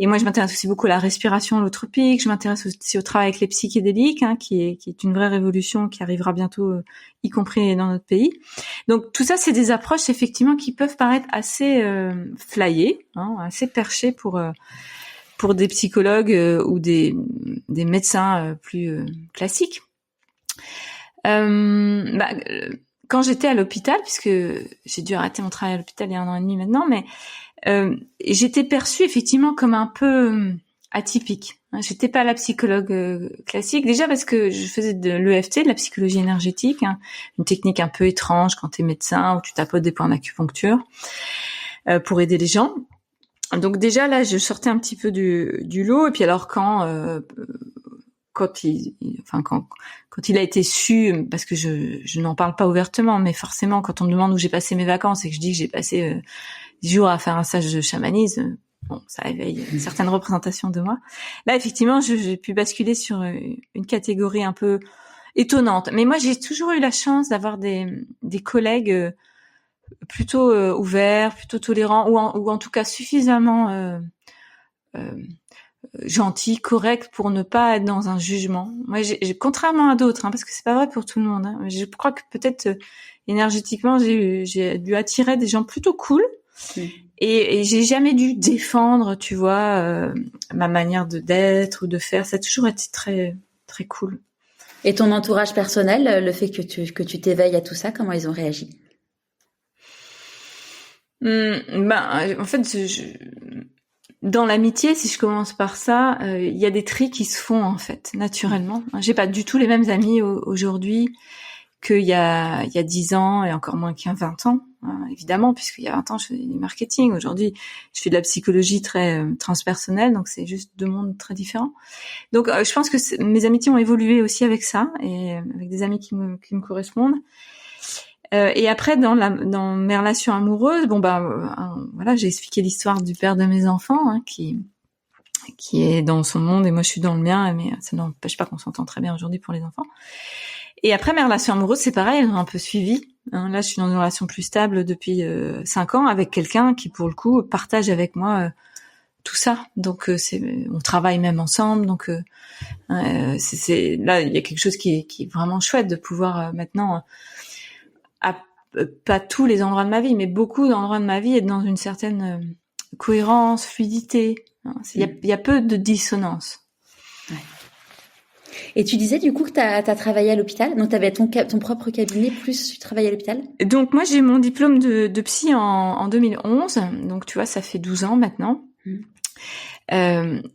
et moi je m'intéresse aussi beaucoup à la respiration holotropique, je m'intéresse aussi au travail avec les psychédéliques, hein, qui est une vraie révolution qui arrivera bientôt, y compris dans notre pays. Donc tout ça c'est des approches effectivement qui peuvent paraître assez flyées, hein, assez perchées pour des psychologues ou des médecins plus classiques. Quand j'étais à l'hôpital, puisque j'ai dû arrêter mon travail à l'hôpital il y a 1 an et demi maintenant, mais j'étais perçue effectivement comme un peu atypique. J'étais pas la psychologue classique, déjà parce que je faisais de l'EFT, de la psychologie énergétique, hein, une technique un peu étrange quand t'es médecin, où tu tapotes des points d'acupuncture pour aider les gens. Donc déjà là, je sortais un petit peu du lot. Et puis alors quand il a été su, parce que je n'en parle pas ouvertement, mais forcément quand on me demande où j'ai passé mes vacances et que je dis que j'ai passé 10 jours à faire un stage de chamanisme, bon, ça éveille une certaine représentation de moi. Là, effectivement, j'ai pu basculer sur une catégorie un peu étonnante. Mais moi, j'ai toujours eu la chance d'avoir des collègues plutôt ouverts, plutôt tolérants, ou en tout cas suffisamment gentil, correct pour ne pas être dans un jugement. Moi, j'ai contrairement à d'autres, hein, parce que c'est pas vrai pour tout le monde, hein, je crois que peut-être énergétiquement, j'ai dû attirer des gens plutôt cool, et j'ai jamais dû défendre, tu vois, ma manière d'être ou de faire. Ça a toujours été très très cool. Et ton entourage personnel, le fait que tu t'éveilles à tout ça, comment ils ont réagi? En fait, dans l'amitié, si je commence par ça, il y a des tris qui se font en fait naturellement. J'ai pas du tout les mêmes amis aujourd'hui qu'il y a 10 ans et encore moins qu'il y a 20 ans, hein, évidemment, puisqu'il y a 20 ans je faisais du marketing. Aujourd'hui, je fais de la psychologie très transpersonnelle, donc c'est juste 2 mondes très différents. Donc je pense que mes amitiés ont évolué aussi avec ça et avec des amis qui me correspondent. Et après, dans mes relations amoureuses, voilà, j'ai expliqué l'histoire du père de mes enfants, hein, qui est dans son monde et moi je suis dans le mien, mais ça n'empêche pas qu'on s'entend très bien aujourd'hui pour les enfants. Et après, mes relations amoureuses, c'est pareil, elles ont un peu suivi. Hein. Là, je suis dans une relation plus stable depuis 5 ans avec quelqu'un qui, pour le coup, partage avec moi tout ça. Donc on travaille même ensemble. Donc c'est là il y a quelque chose qui est vraiment chouette de pouvoir maintenant pas tous les endroits de ma vie, mais beaucoup d'endroits de ma vie être dans une certaine cohérence, fluidité. Il y a peu de dissonance. Ouais. Et tu disais du coup que t'as travaillé à l'hôpital, donc t'avais ton propre cabinet plus tu travaillais à l'hôpital. Donc moi j'ai mon diplôme de psy en 2011, donc tu vois ça fait 12 ans maintenant.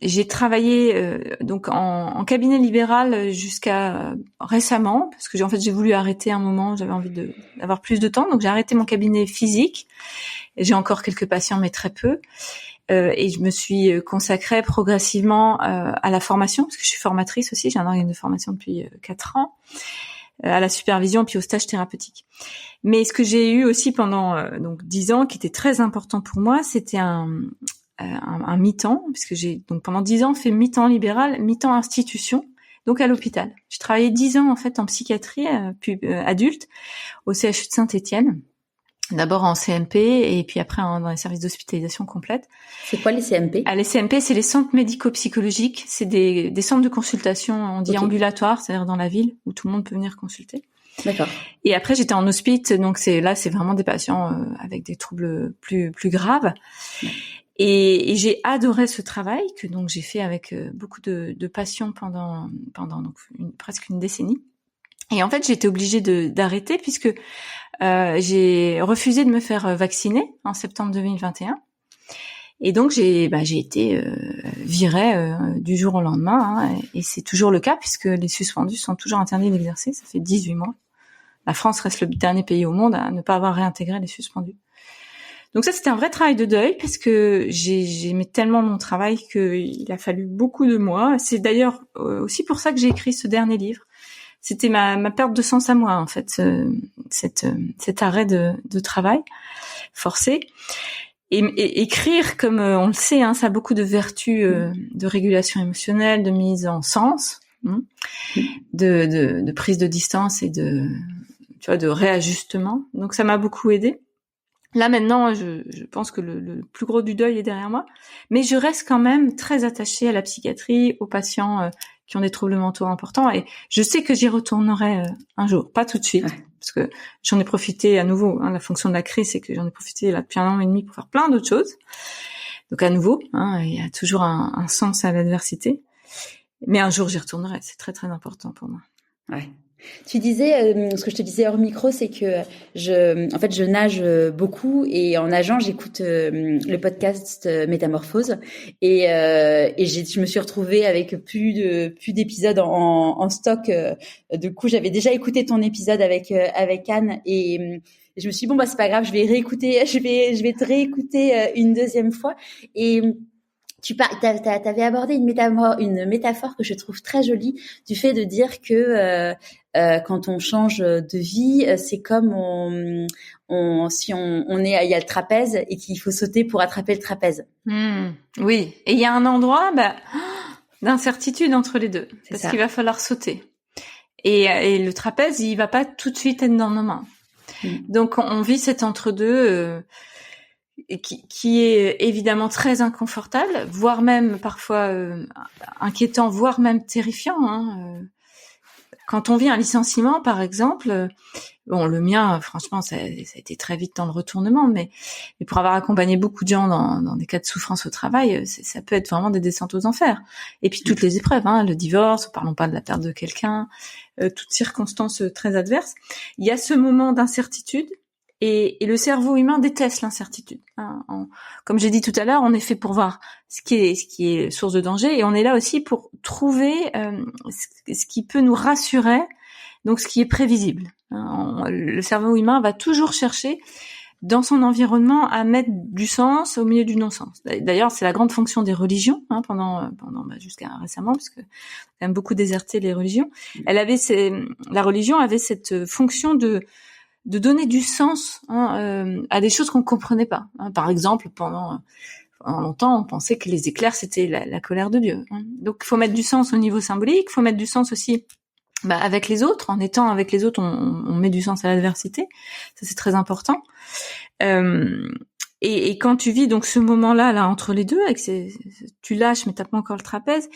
J'ai travaillé donc en cabinet libéral jusqu'à récemment parce que j'ai voulu arrêter un moment, j'avais envie d'avoir plus de temps, donc j'ai arrêté mon cabinet physique. J'ai encore quelques patients mais très peu. Et je me suis consacrée progressivement à la formation parce que je suis formatrice aussi, j'ai un organisme de formation depuis 4 ans, à la supervision puis au stage thérapeutique. Mais ce que j'ai eu aussi pendant donc 10 ans qui était très important pour moi, c'était un mi-temps, puisque j'ai donc pendant 10 ans fait mi-temps libéral, mi-temps institution, donc à l'hôpital. J'ai travaillé 10 ans en fait en psychiatrie puis adulte au CHU de Saint-Étienne. D'abord en CMP et puis après dans les services d'hospitalisation complète. C'est quoi les CMP ? Les CMP, c'est les centres médico-psychologiques. C'est des centres de consultation, on dit ambulatoires, c'est-à-dire dans la ville où tout le monde peut venir consulter. D'accord. Et après j'étais en hospice, donc c'est vraiment des patients avec des troubles plus graves. Et j'ai adoré ce travail que donc j'ai fait avec beaucoup de passion pendant donc presque une décennie. Et en fait, j'étais obligée d'arrêter puisque j'ai refusé de me faire vacciner en septembre 2021. Et donc j'ai été virée du jour au lendemain, et c'est toujours le cas puisque les suspendus sont toujours interdits d'exercer. Ça fait 18 mois. La France reste le dernier pays au monde à ne pas avoir réintégré les suspendus. Donc ça, c'était un vrai travail de deuil parce que j'aimais tellement mon travail qu'il a fallu beaucoup de mois. C'est d'ailleurs aussi pour ça que j'ai écrit ce dernier livre. C'était ma perte de sens à moi, en fait, cet arrêt de travail forcé. Et écrire, comme on le sait, ça a beaucoup de vertus de régulation émotionnelle, de mise en sens, de prise de distance et de réajustement. Donc ça m'a beaucoup aidée. Là maintenant, je pense que le plus gros du deuil est derrière moi, mais je reste quand même très attachée à la psychiatrie, aux patients qui ont des troubles mentaux importants, et je sais que j'y retournerai un jour, pas tout de suite, parce que j'en ai profité à nouveau. La fonction de la crise, c'est que j'en ai profité là depuis 1 an et demi pour faire plein d'autres choses. Donc à nouveau, il y a toujours un sens à l'adversité, mais un jour j'y retournerai. C'est très très important pour moi. Ouais. Tu disais, ce que je te disais hors micro, c'est que je nage beaucoup, et en nageant, j'écoute le podcast Métamorphose, et je me suis retrouvée avec plus d'épisodes en stock. Du coup, j'avais déjà écouté ton épisode avec Anne, et je me suis dit, bon, c'est pas grave, je vais te réécouter une deuxième fois. Et t'avais abordé une métaphore que je trouve très jolie, du fait de dire que quand on change de vie, c'est comme si on est, il y a le trapèze et qu'il faut sauter pour attraper le trapèze. Oui, et il y a un endroit d'incertitude entre les deux, parce qu'il va falloir sauter. Et le trapèze, il va pas tout de suite être dans nos mains. Donc on vit cet entre-deux qui est évidemment très inconfortable, voire même parfois inquiétant, voire même terrifiant. Quand on vit un licenciement, par exemple, le mien, franchement, ça a été très vite dans le retournement, mais pour avoir accompagné beaucoup de gens dans des cas de souffrance au travail, ça peut être vraiment des descentes aux enfers. Et puis toutes les épreuves, le divorce, parlons pas de la perte de quelqu'un, toutes circonstances très adverses. Il y a ce moment d'incertitude. Et le cerveau humain déteste l'incertitude. Comme j'ai dit tout à l'heure, on est fait pour voir ce qui est source de danger, et on est là aussi pour trouver ce qui peut nous rassurer, donc ce qui est prévisible. Le cerveau humain va toujours chercher dans son environnement à mettre du sens au milieu du non-sens. D'ailleurs, c'est la grande fonction des religions pendant jusqu'à récemment, parce que quand même beaucoup déserté les religions. La religion avait cette fonction de donner du sens à des choses qu'on comprenait pas. Par exemple, pendant longtemps, on pensait que les éclairs, c'était la colère de Dieu. Donc, il faut mettre du sens au niveau symbolique, il faut mettre du sens aussi avec les autres. En étant avec les autres, on met du sens à l'adversité. Ça, c'est très important. Et quand tu vis donc ce moment-là, là, entre les deux, tu lâches, mais t'as pas encore le trapèze,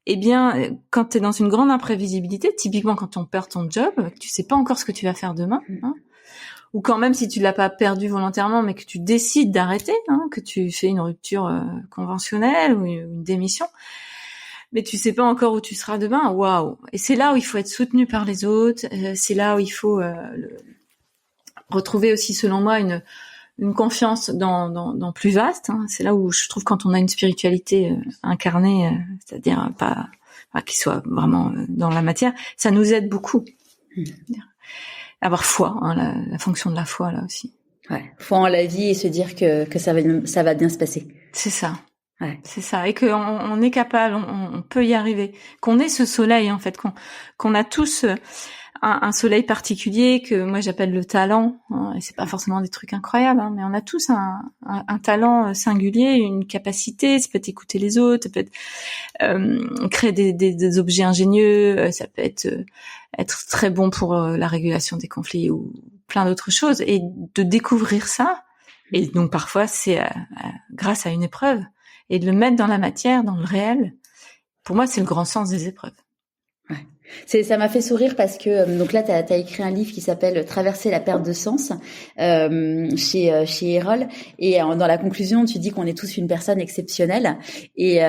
eh bien, quand t'es dans une grande imprévisibilité, typiquement quand on perd ton job, tu sais pas encore ce que tu vas faire demain, hein, ou quand même si tu l'as pas perdu volontairement, mais que tu décides d'arrêter, hein, que tu fais une rupture conventionnelle ou une démission, mais tu sais pas encore où tu seras demain. Waouh! Et c'est là où il faut être soutenu par les autres. C'est là où il faut retrouver aussi, selon moi, une confiance dans plus vaste. Hein. C'est là où je trouve quand on a une spiritualité incarnée, c'est-à-dire pas qui soit vraiment dans la matière, ça nous aide beaucoup. Avoir foi, hein, la fonction de la foi là aussi. Ouais, foi en la vie et se dire que ça va bien se passer. C'est ça. Ouais. C'est ça, et qu'on est capable, on peut y arriver, qu'on ait ce soleil en fait, qu'on a tous un soleil particulier que moi j'appelle le talent, hein, et c'est pas forcément des trucs incroyables, hein, mais on a tous un talent singulier, une capacité. Ça peut être écouter les autres, ça peut être créer des objets ingénieux, ça peut être très bon pour la régulation des conflits ou plein d'autres choses, et de découvrir ça. Et donc parfois c'est grâce à une épreuve. Et de le mettre dans la matière, dans le réel, pour moi, c'est le grand sens des épreuves. Ouais. Ça m'a fait sourire parce que donc là, t'as écrit un livre qui s'appelle Traverser la perte de sens chez Erol, et dans la conclusion, tu dis qu'on est tous une personne exceptionnelle. Et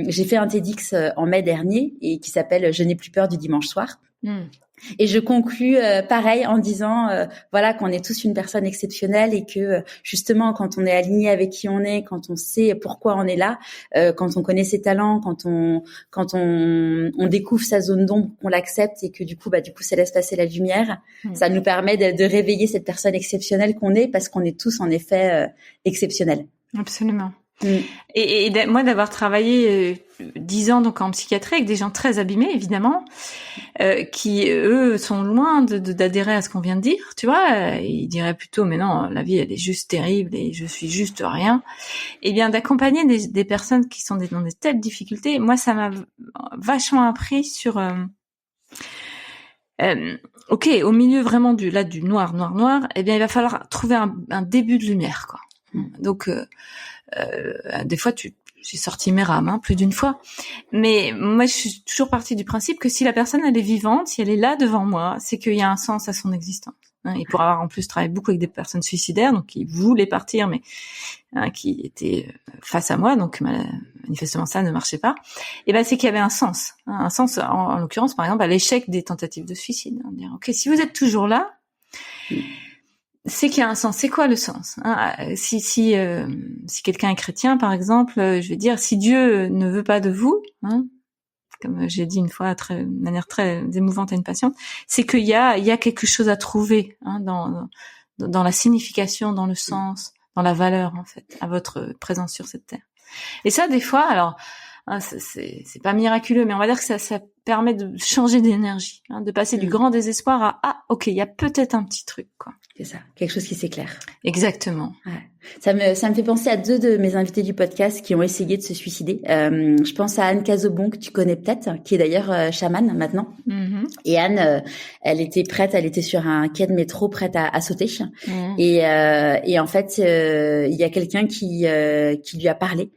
j'ai fait un TEDx en mai dernier et qui s'appelle Je n'ai plus peur du dimanche soir. Et je conclus pareil en disant voilà qu'on est tous une personne exceptionnelle et que justement quand on est aligné avec qui on est, quand on sait pourquoi on est là, quand on connaît ses talents, quand on découvre sa zone d'ombre, qu'on l'accepte et que du coup ça laisse passer la lumière, ça nous permet de réveiller cette personne exceptionnelle qu'on est, parce qu'on est tous en effet exceptionnels. Absolument. Et moi d'avoir travaillé 10 ans donc en psychiatrie avec des gens très abîmés évidemment, qui eux sont loin d'adhérer à ce qu'on vient de dire, tu vois, ils diraient plutôt mais non, la vie elle est juste terrible et je suis juste rien. Et bien d'accompagner des personnes qui sont dans des telles difficultés, moi ça m'a vachement appris sur ok, au milieu vraiment du noir, eh bien il va falloir trouver un début de lumière, quoi. Donc des fois j'ai sorti mes rames, plus d'une fois, mais moi je suis toujours partie du principe que si la personne elle est vivante, si elle est là devant moi, c'est qu'il y a un sens à son existence. Et pour avoir en plus travaillé beaucoup avec des personnes suicidaires, donc qui voulaient partir, mais qui étaient face à moi, donc manifestement ça ne marchait pas. Et ben c'est qu'il y avait un sens en l'occurrence par exemple à l'échec des tentatives de suicide. Dire ok, si vous êtes toujours là, c'est qu'il y a un sens. C'est quoi le sens, si quelqu'un est chrétien, par exemple, je vais dire, si Dieu ne veut pas de vous, comme j'ai dit une fois de manière très émouvante à une patiente, c'est qu'il y a quelque chose à trouver dans la signification, dans le sens, dans la valeur en fait, à votre présence sur cette terre. Et ça, des fois, alors c'est pas miraculeux, mais on va dire que ça permet de changer d'énergie, de passer du grand désespoir à ok, il y a peut-être un petit truc, quoi. C'est ça, quelque chose qui s'éclaire. Exactement. Ouais. Ça me fait penser à 2 de mes invités du podcast qui ont essayé de se suicider. Je pense à Anne Cazobon, que tu connais peut-être, qui est d'ailleurs chamane maintenant. Et Anne, elle était prête, elle était sur un quai de métro prête à sauter. Et en fait, il y a quelqu'un qui lui a parlé.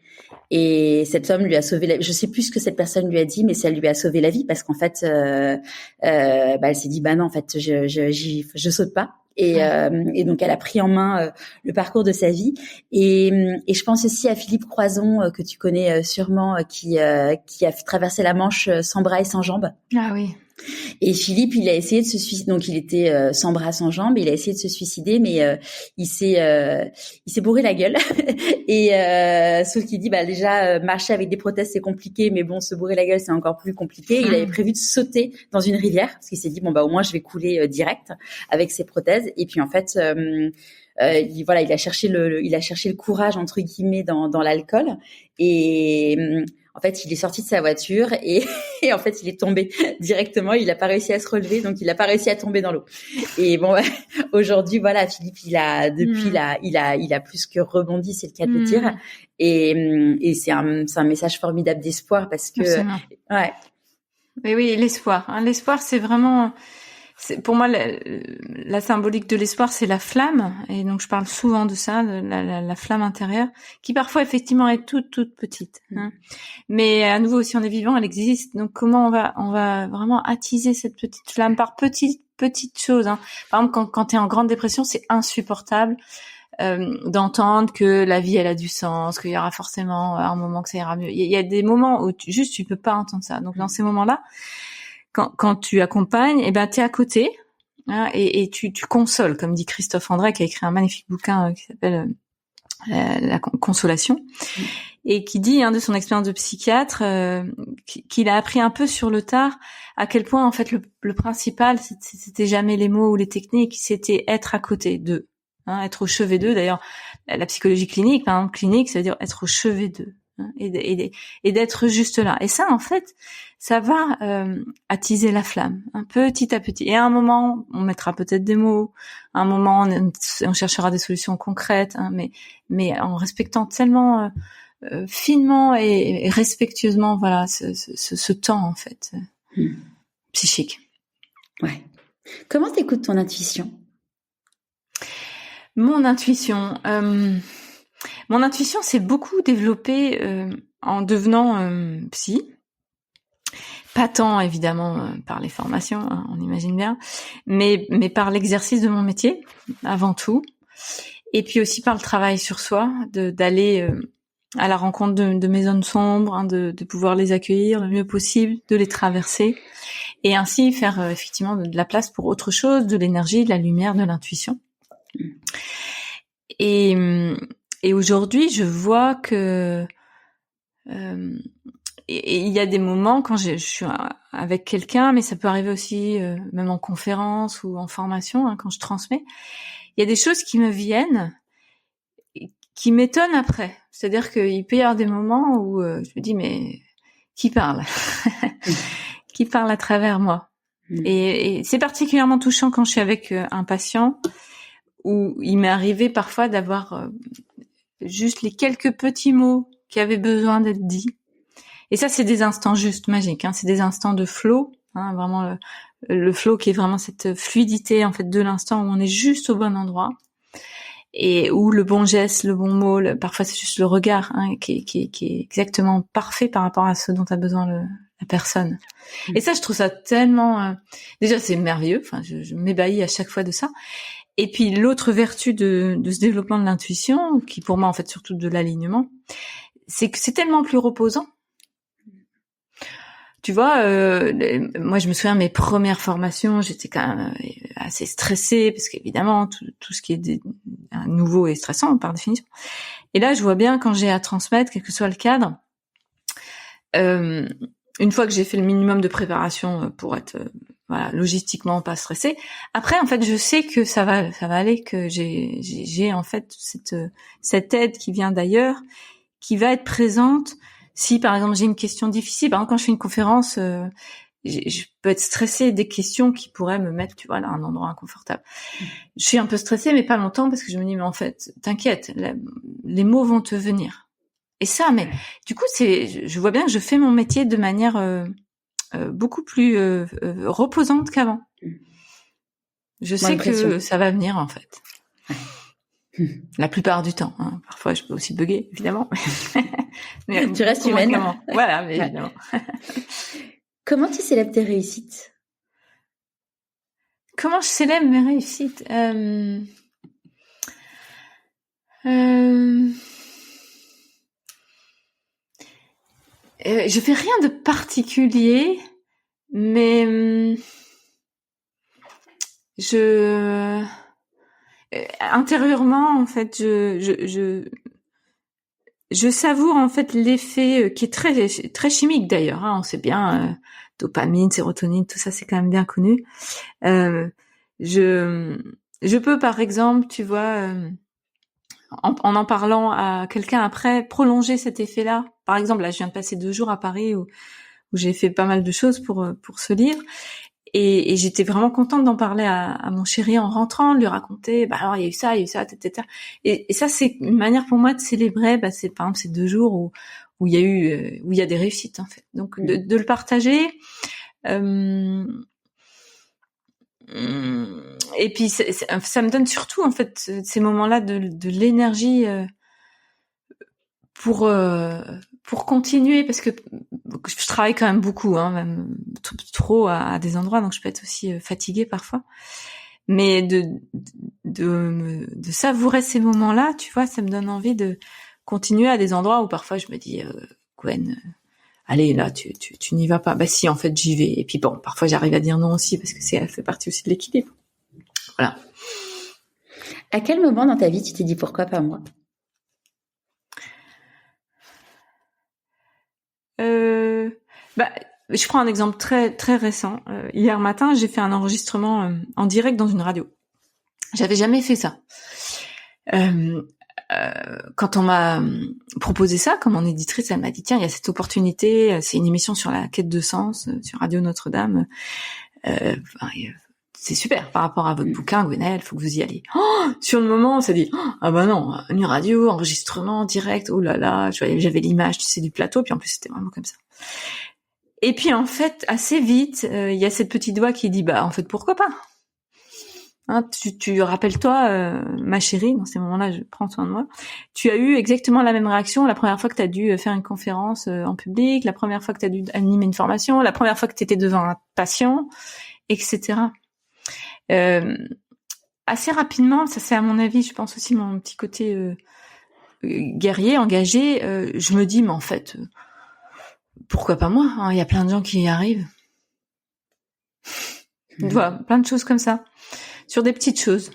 Et cet homme lui a sauvé la vie. Je sais plus ce que cette personne lui a dit, mais ça lui a sauvé la vie parce qu'en fait, elle s'est dit non, en fait, je saute pas. Et donc elle a pris en main le parcours de sa vie. Et je pense aussi à Philippe Croison, que tu connais sûrement, qui a traversé la Manche sans bras et sans jambes. Ah oui. Et Philippe, il a essayé de se suicider. Donc il était sans bras, sans jambes. Il a essayé de se suicider, mais il s'est bourré la gueule. Et sauf qu'il dit déjà marcher avec des prothèses c'est compliqué, mais bon, se bourrer la gueule c'est encore plus compliqué. Il avait prévu de sauter dans une rivière parce qu'il s'est dit au moins je vais couler direct avec ses prothèses. Et puis en fait il a cherché le courage entre guillemets dans l'alcool. Et en fait, il est sorti de sa voiture et en fait, il est tombé directement. Il a pas réussi à se relever, donc il a pas réussi à tomber dans l'eau. Et bon, aujourd'hui, voilà, Philippe, il a plus que rebondi, c'est le cas de le dire. Et c'est un message formidable d'espoir parce que, absolument. Ouais. Mais oui, l'espoir. L'espoir, c'est vraiment pour moi, la symbolique de l'espoir, c'est la flamme. Et donc, je parle souvent de ça, de la flamme intérieure, qui parfois, effectivement, est toute petite. Hein. Mais à nouveau, si on est vivant, elle existe. Donc, comment on va vraiment attiser cette petite flamme par petites choses. Hein. Par exemple, quand tu es en grande dépression, c'est insupportable d'entendre que la vie, elle a du sens, qu'il y aura forcément un moment que ça ira mieux. Il y a des moments où tu peux pas entendre ça. Donc, dans ces moments-là, quand tu accompagnes, eh ben, t'es à côté, hein, et tu consoles, comme dit Christophe André, qui a écrit un magnifique bouquin qui s'appelle La Consolation, et qui dit, hein, de son expérience de psychiatre, qu'il a appris un peu sur le tard à quel point, en fait, le principal, c'était jamais les mots ou les techniques, c'était être à côté d'eux, hein, être au chevet d'eux. D'ailleurs, la psychologie clinique, par exemple, clinique, ça veut dire être au chevet d'eux, hein, et d'être juste là. Et ça, en fait, ça va attiser la flamme, hein, petit à petit. Et à un moment, on mettra peut-être des mots. À un moment, on cherchera des solutions concrètes, hein, mais en respectant tellement finement et respectueusement, voilà, ce temps, en fait, psychique. Ouais. Comment t'écoutes ton intuition? Mon intuition s'est beaucoup développée en devenant psy. Pas tant, évidemment, par les formations, hein, on imagine bien, mais par l'exercice de mon métier, avant tout. Et puis aussi par le travail sur soi, d'aller à la rencontre de mes zones sombres, hein, de pouvoir les accueillir le mieux possible, de les traverser, et ainsi faire effectivement de la place pour autre chose, de l'énergie, de la lumière, de l'intuition. Et aujourd'hui, je vois que et il y a des moments quand je suis avec quelqu'un, mais ça peut arriver aussi même en conférence ou en formation, hein, quand je transmets, il y a des choses qui me viennent, qui m'étonnent après. C'est-à-dire qu'il peut y avoir des moments où je me dis, mais qui parle qui parle à travers moi. Et c'est particulièrement touchant quand je suis avec un patient, où il m'est arrivé parfois d'avoir juste les quelques petits mots qui avaient besoin d'être dits. Et ça, c'est des instants juste magiques, hein. C'est des instants de flow, hein, vraiment le flow qui est vraiment cette fluidité, en fait, de l'instant où on est juste au bon endroit, et où le bon geste, le bon mot, parfois c'est juste le regard, hein, qui est exactement parfait par rapport à ce dont a besoin la personne. Et ça, je trouve ça tellement... déjà, c'est merveilleux. Enfin, je m'ébahis à chaque fois de ça. Et puis, l'autre vertu de ce développement de l'intuition, qui pour moi, en fait, surtout de l'alignement, c'est que c'est tellement plus reposant. Tu vois, moi, je me souviens, mes premières formations, j'étais quand même assez stressée, parce qu'évidemment, tout ce qui est nouveau et stressant, par définition. Et là, je vois bien, quand j'ai à transmettre, quel que soit le cadre, une fois que j'ai fait le minimum de préparation pour être voilà, logistiquement pas stressée, après, en fait, je sais que ça va aller, que j'ai en fait cette aide qui vient d'ailleurs, qui va être présente. Si, par exemple, j'ai une question difficile, par exemple, quand je fais une conférence, je peux être stressée des questions qui pourraient me mettre, tu vois, là, à un endroit inconfortable. Je suis un peu stressée, mais pas longtemps, parce que je me dis, mais en fait, t'inquiète, les mots vont te venir. Et ça, mais du coup, je vois bien que je fais mon métier de manière beaucoup plus reposante qu'avant. Je sais que ça va venir, en fait. La plupart du temps, hein. Parfois je peux aussi bugger, évidemment. Mais tu restes humaine. Voilà, mais évidemment. Comment tu célèbres tes réussites? Comment je célèbre mes réussites? Je fais rien de particulier, mais intérieurement, en fait, je savoure, en fait, l'effet qui est très très chimique d'ailleurs, hein, on sait bien, dopamine, sérotonine, tout ça, c'est quand même bien connu. Je peux, par exemple, tu vois, en parlant à quelqu'un après, prolonger cet effet-là. Par exemple, là, je viens de passer 2 jours à Paris où j'ai fait pas mal de choses pour ce livre. Et j'étais vraiment contente d'en parler à mon chéri en rentrant, de lui raconter, bah alors il y a eu ça, etc. Et ça, c'est une manière pour moi de célébrer, c'est par exemple ces 2 jours où il y a des réussites, en fait. Donc de le partager. et puis ça me donne surtout en fait ces moments-là de l'énergie pour continuer, parce que je travaille quand même beaucoup, hein, même trop à des endroits, donc je peux être aussi fatiguée parfois. Mais de savourer ces moments-là, tu vois, ça me donne envie de continuer à des endroits où parfois je me dis Gwen, allez là, tu n'y vas pas. Bah si, en fait, j'y vais. Et puis bon, parfois j'arrive à dire non aussi parce que ça fait partie aussi de l'équilibre. Voilà. À quel moment dans ta vie tu t'es dit pourquoi pas moi? Je prends un exemple très très récent. Hier matin, j'ai fait un enregistrement en direct dans une radio. J'avais jamais fait ça. Quand on m'a proposé ça, comme mon éditrice, elle m'a dit tiens, il y a cette opportunité, c'est une émission sur la quête de sens sur Radio Notre-Dame. C'est super par rapport à votre bouquin, Gwenaëlle, faut que vous y alliez. Sur le moment, on s'est dit ah bah non, une radio, enregistrement direct, oh là là, j'avais l'image, tu sais, du plateau, puis en plus c'était vraiment comme ça. Et puis en fait, assez vite, il y a cette petite voix qui dit bah en fait pourquoi pas. Hein, tu rappelles-toi, ma chérie, dans ces moments-là, je prends soin de moi. Tu as eu exactement la même réaction la première fois que tu as dû faire une conférence en public, la première fois que tu as dû animer une formation, la première fois que tu étais devant un patient, etc. Assez rapidement, ça c'est à mon avis, je pense aussi mon petit côté guerrier, engagé. Je me dis, mais en fait, pourquoi pas moi, hein, y a plein de gens qui y arrivent. Tu vois, plein de choses comme ça. Sur des petites choses.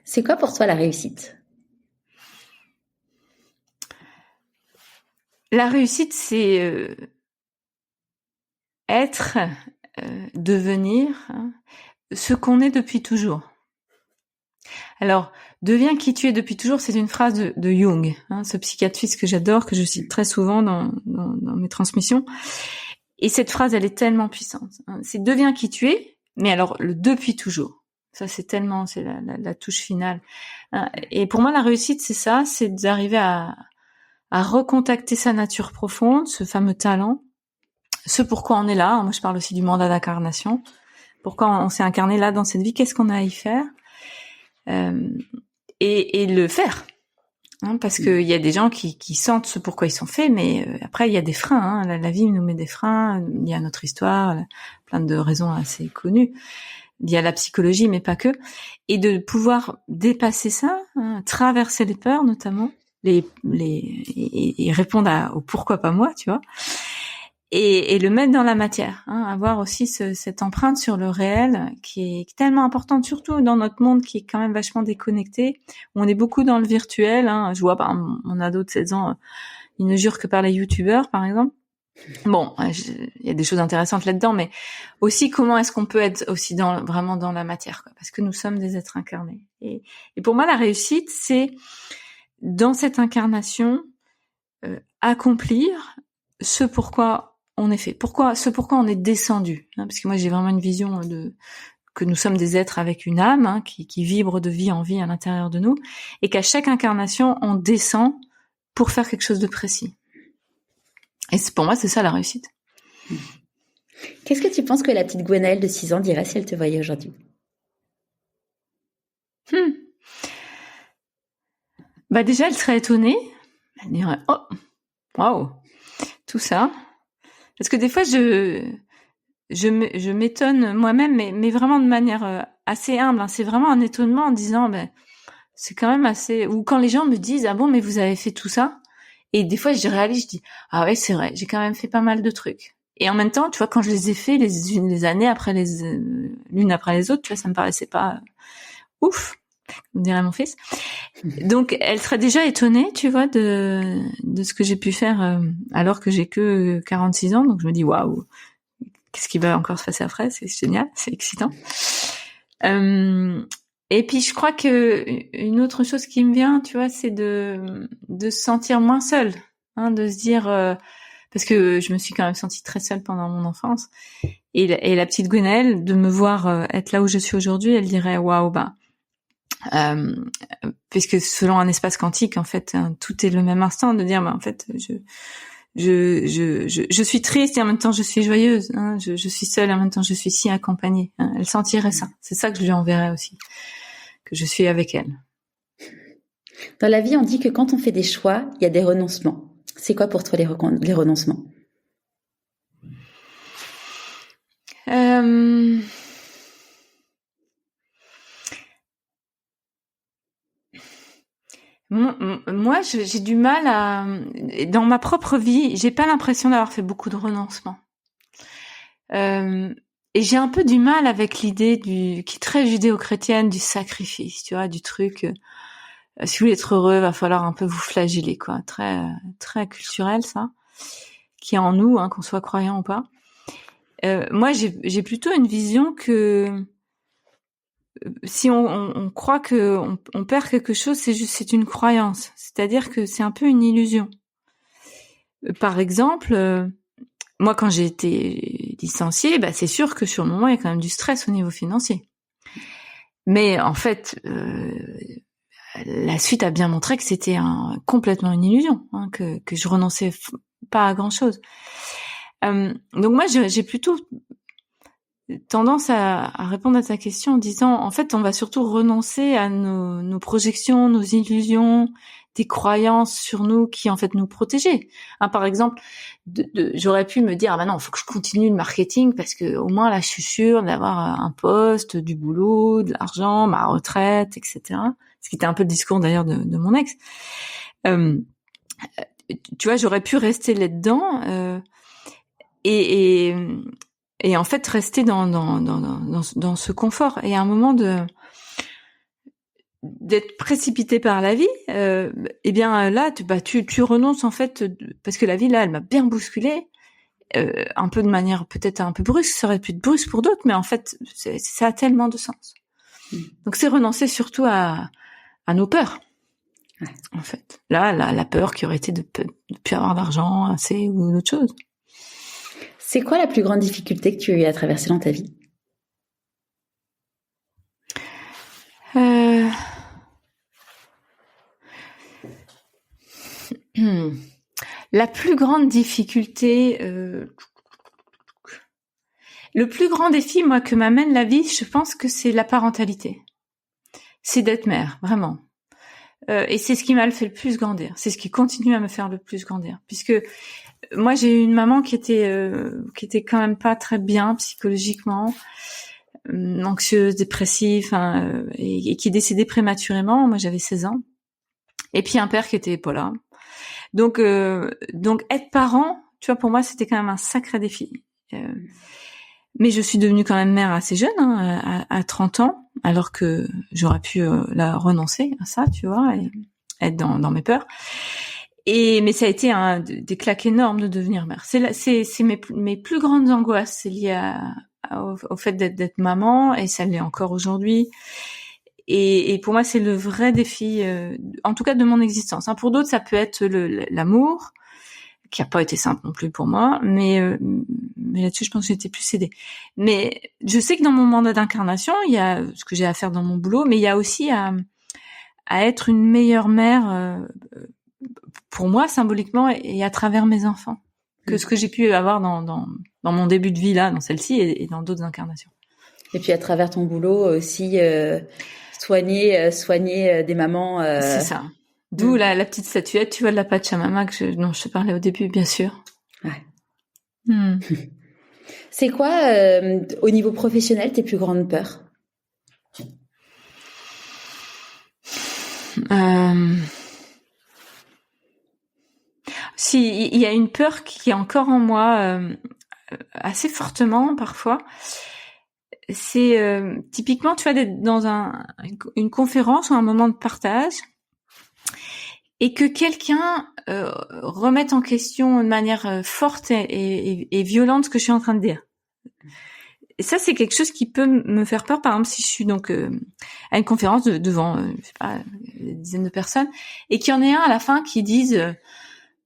C'est quoi pour toi la réussite? La réussite, c'est être, devenir ce qu'on est depuis toujours. Alors, deviens qui tu es depuis toujours, c'est une phrase de Jung, hein, ce psychiatre suisse que j'adore, que je cite très souvent dans mes transmissions. Et cette phrase, elle est tellement puissante. Hein. C'est deviens qui tu es, mais alors le depuis toujours. Ça, c'est la touche finale. Hein. Et pour moi, la réussite, c'est ça, c'est d'arriver à recontacter sa nature profonde, ce fameux talent, ce pourquoi on est là. Moi, je parle aussi du mandat d'incarnation. Pourquoi on s'est incarné là dans cette vie, qu'est-ce qu'on a à y faire, et le faire. Hein, parce que il y a des gens qui sentent ce pourquoi ils sont faits, mais après il y a des freins. Hein, la vie nous met des freins. Il y a notre histoire, plein de raisons assez connues. Il y a la psychologie, mais pas que. Et de pouvoir dépasser ça, hein, traverser les peurs notamment, et répondre au pourquoi pas moi, tu vois. Et le mettre dans la matière, hein, avoir aussi cette empreinte sur le réel qui est tellement importante, surtout dans notre monde qui est quand même vachement déconnecté, où on est beaucoup dans le virtuel. Hein. Je vois, par exemple, mon ado de 16 ans, il ne jure que par les youtubeurs, par exemple. Bon, il y a des choses intéressantes là-dedans, mais aussi comment est-ce qu'on peut être aussi vraiment dans la matière, quoi, parce que nous sommes des êtres incarnés. Et pour moi, la réussite, c'est dans cette incarnation accomplir ce pourquoi on est fait, ce pourquoi on est descendu, hein, parce que moi j'ai vraiment une vision que nous sommes des êtres avec une âme, hein, qui vibre de vie en vie à l'intérieur de nous, et qu'à chaque incarnation on descend pour faire quelque chose de précis. Et pour moi c'est ça la réussite. Qu'est-ce que tu penses que la petite Gwenaëlle de 6 ans dirait si elle te voyait aujourd'hui? Bah déjà elle serait étonnée, elle dirait oh waouh, tout ça. Parce que des fois, je m'étonne moi-même, mais vraiment de manière assez humble. Hein. C'est vraiment un étonnement en disant, c'est quand même assez... Ou quand les gens me disent, ah bon, mais vous avez fait tout ça? Et des fois, je réalise, je dis, ah ouais, c'est vrai, j'ai quand même fait pas mal de trucs. Et en même temps, tu vois, quand je les ai fait les années après l'une après les autres, tu vois, ça me paraissait pas ouf, comme dirait mon fils. Donc, elle serait déjà étonnée, tu vois, de ce que j'ai pu faire alors que j'ai que 46 ans. Donc, je me dis, waouh, qu'est-ce qui va encore se passer après? C'est génial, c'est excitant. Et puis, je crois que une autre chose qui me vient, tu vois, c'est de se sentir moins seule, hein, de se dire, parce que je me suis quand même sentie très seule pendant mon enfance. Et la petite Gwenaëlle, de me voir être là où je suis aujourd'hui, elle dirait, waouh, puisque selon un espace quantique, en fait, tout est le même instant, de dire, en fait, je suis triste et en même temps je suis joyeuse. Hein. Je suis seule et en même temps je suis si accompagnée. Hein. Elle sentirait ça. C'est ça que je lui enverrais aussi, que je suis avec elle. Dans la vie, on dit que quand on fait des choix, il y a des renoncements. C'est quoi pour toi les renoncements? Moi, j'ai du mal à... Dans ma propre vie, j'ai pas l'impression d'avoir fait beaucoup de renoncements. Et j'ai un peu du mal avec l'idée qui est très judéo-chrétienne du sacrifice, tu vois, du truc... si vous voulez être heureux, va falloir un peu vous flageller, quoi. Très, très culturel, ça, qui est en nous, hein, qu'on soit croyant ou pas. Moi, j'ai plutôt une vision que si on croit que on perd quelque chose, c'est une croyance. C'est-à-dire que c'est un peu une illusion. Par exemple, moi, quand j'ai été licenciée, c'est sûr que sur le moment, il y a quand même du stress au niveau financier. Mais en fait, la suite a bien montré que c'était complètement une illusion, hein, que je renonçais pas à grand-chose. Donc moi, j'ai plutôt tendance à répondre à ta question en disant, en fait, on va surtout renoncer à nos projections, nos illusions, des croyances sur nous qui, en fait, nous protégeaient. Hein, par exemple, j'aurais pu me dire, non, faut que je continue le marketing parce que au moins là, je suis sûre d'avoir un poste, du boulot, de l'argent, ma retraite, etc. Ce qui était un peu le discours d'ailleurs de mon ex. Tu vois, j'aurais pu rester là-dedans et en fait rester dans ce confort. Et à un moment d'être précipité par la vie, eh bien là, tu renonces en fait parce que la vie là, elle m'a bien bousculée, un peu de manière peut-être un peu brusque. Ça aurait pu être brusque pour d'autres, mais en fait, ça a tellement de sens. Donc c'est renoncer surtout à nos peurs. Ouais. En fait, là, la peur qui aurait été de plus avoir d'argent assez ou d'autres choses. C'est quoi la plus grande difficulté que tu as eu à traverser dans ta vie? La plus grande difficulté, le plus grand défi, moi, que m'amène la vie, je pense que c'est la parentalité. C'est d'être mère, vraiment. Et c'est ce qui m'a fait le plus grandir. C'est ce qui continue à me faire le plus grandir. Puisque moi, j'ai eu une maman qui était quand même pas très bien psychologiquement, anxieuse, dépressive, et qui est décédée prématurément. Moi, j'avais 16 ans. Et puis un père qui était pas là. Donc être parent, tu vois, pour moi, c'était quand même un sacré défi. Mais je suis devenue quand même mère assez jeune, hein, à 30 ans, alors que j'aurais pu la renoncer à ça, tu vois, et être dans mes peurs. Mais ça a été des claques énormes de devenir mère. C'est mes plus grandes angoisses, c'est lié au fait d'être maman, et ça l'est encore aujourd'hui. Et pour moi, c'est le vrai défi, en tout cas de mon existence. Hein. Pour d'autres, ça peut être l'amour, qui a pas été simple non plus pour moi, mais là-dessus, je pense que j'étais plus aidée. Mais je sais que dans mon mandat d'incarnation, il y a ce que j'ai à faire dans mon boulot, mais il y a aussi à être une meilleure mère pour moi, symboliquement, et à travers mes enfants, que ce que j'ai pu avoir dans mon début de vie là, dans celle-ci, et dans d'autres incarnations. Et puis à travers ton boulot aussi, soigner des mamans. C'est ça. D'où la petite statuette, tu vois, de la Pachamama dont je te parlais au début, bien sûr. Ouais. C'est quoi, au niveau professionnel, tes plus grandes peurs? Si, il y a une peur qui est encore en moi, assez fortement parfois. C'est typiquement, tu vois, d'être dans une conférence ou un moment de partage, et que quelqu'un remette en question de manière forte et violente ce que je suis en train de dire. Et ça, c'est quelque chose qui peut me faire peur. Par exemple, si je suis donc à une conférence devant, je sais pas, des dizaines de personnes, et qu'il y en ait un à la fin qui dise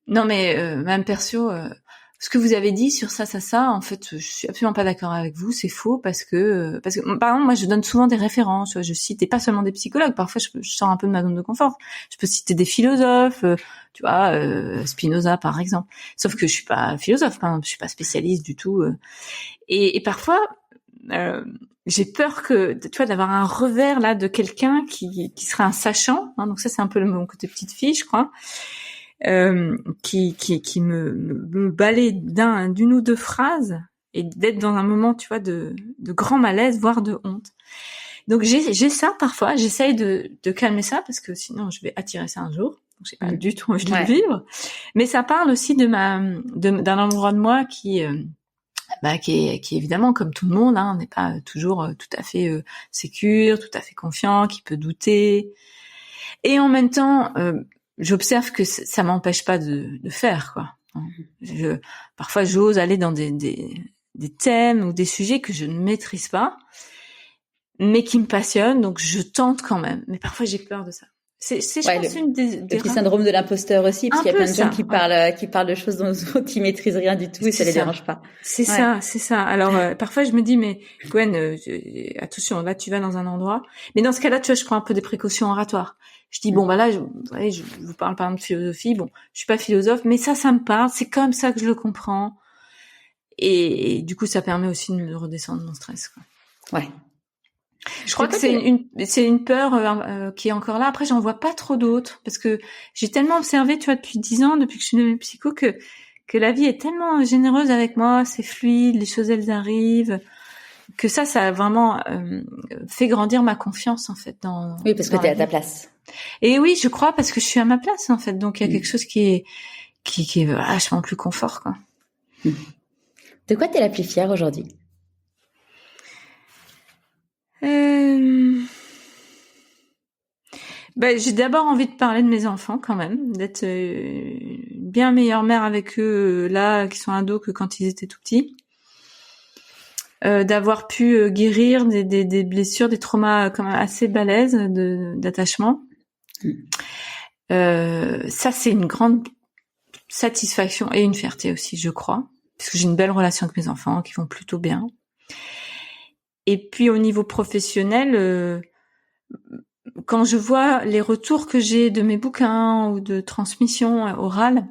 non mais Madame Perciot, vous ce que vous avez dit sur ça, en fait, je suis absolument pas d'accord avec vous, c'est faux parce que par exemple, moi, je donne souvent des références, tu vois, je cite et pas seulement des psychologues, parfois je sors un peu de ma zone de confort. Je peux citer des philosophes, tu vois, Spinoza par exemple. Sauf que je suis pas philosophe, par exemple, je suis pas spécialiste du tout. Et parfois, j'ai peur que, tu vois, d'avoir un revers là de quelqu'un qui serait un sachant. Hein, donc ça, c'est un peu mon côté petite fille, je crois. Qui me balaie d'une ou deux phrases et d'être dans un moment, tu vois, de grand malaise, voire de honte. Donc j'ai ça parfois, j'essaye de calmer ça parce que sinon je vais attirer ça un jour. Donc j'ai pas du tout envie de le vivre. Mais ça parle aussi d'un endroit de moi qui est évidemment comme tout le monde, hein, n'est pas toujours tout à fait sécure, tout à fait confiant, qui peut douter. Et en même temps, j'observe que ça m'empêche pas de faire, quoi. Parfois, j'ose aller dans des thèmes ou des sujets que je ne maîtrise pas, mais qui me passionnent, donc je tente quand même. Mais parfois, j'ai peur de ça. Je pense, une des le petit syndrome de l'imposteur aussi, parce qu'il y a plein de gens qui parlent de choses dont ils maîtrisent rien du tout et ça les dérange pas. C'est ça. Alors, parfois, je me dis, mais Gwen, attention, là, tu vas dans un endroit. Mais dans ce cas-là, tu vois, je prends un peu des précautions oratoires. Je dis, bon, bah là, je vous parle par exemple de philosophie. Bon, je suis pas philosophe, mais ça me parle. C'est comme ça que je le comprends. Et du coup, ça permet aussi de me redescendre mon stress, quoi. Ouais. Je crois que c'est une peur qui est encore là. Après, j'en vois pas trop d'autres parce que j'ai tellement observé, tu vois, depuis 10 ans, depuis que je suis devenue psycho, que la vie est tellement généreuse avec moi, c'est fluide, les choses elles arrivent, que ça a vraiment fait grandir ma confiance en fait dans. Oui, parce que t'es à ta place. Et oui, je crois parce que je suis à ma place en fait. Donc il y a quelque chose qui est vachement plus confort, quoi. De quoi t'es la plus fière aujourd'hui? J'ai d'abord envie de parler de mes enfants quand même, d'être une bien meilleure mère avec eux là, qui sont ados, que quand ils étaient tout petits. D'avoir pu guérir des blessures, des traumas quand même assez balèzes d'attachement. Ça, c'est une grande satisfaction et une fierté aussi, je crois, parce que j'ai une belle relation avec mes enfants qui vont plutôt bien. Et puis au niveau professionnel, quand je vois les retours que j'ai de mes bouquins ou de transmission orale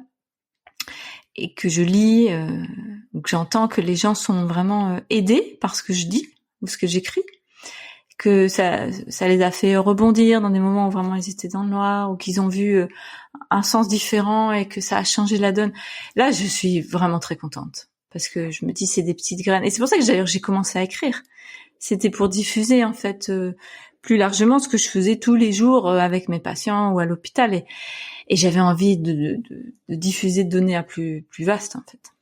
et que je lis ou que j'entends que les gens sont vraiment aidés par ce que je dis ou ce que j'écris, que ça les a fait rebondir dans des moments où vraiment ils étaient dans le noir ou qu'ils ont vu un sens différent et que ça a changé la donne. Là, je suis vraiment très contente parce que je me dis c'est des petites graines. Et c'est pour ça que d'ailleurs j'ai commencé à écrire. C'était pour diffuser en fait plus largement ce que je faisais tous les jours avec mes patients ou à l'hôpital et j'avais envie de diffuser, de donner à plus vaste en fait.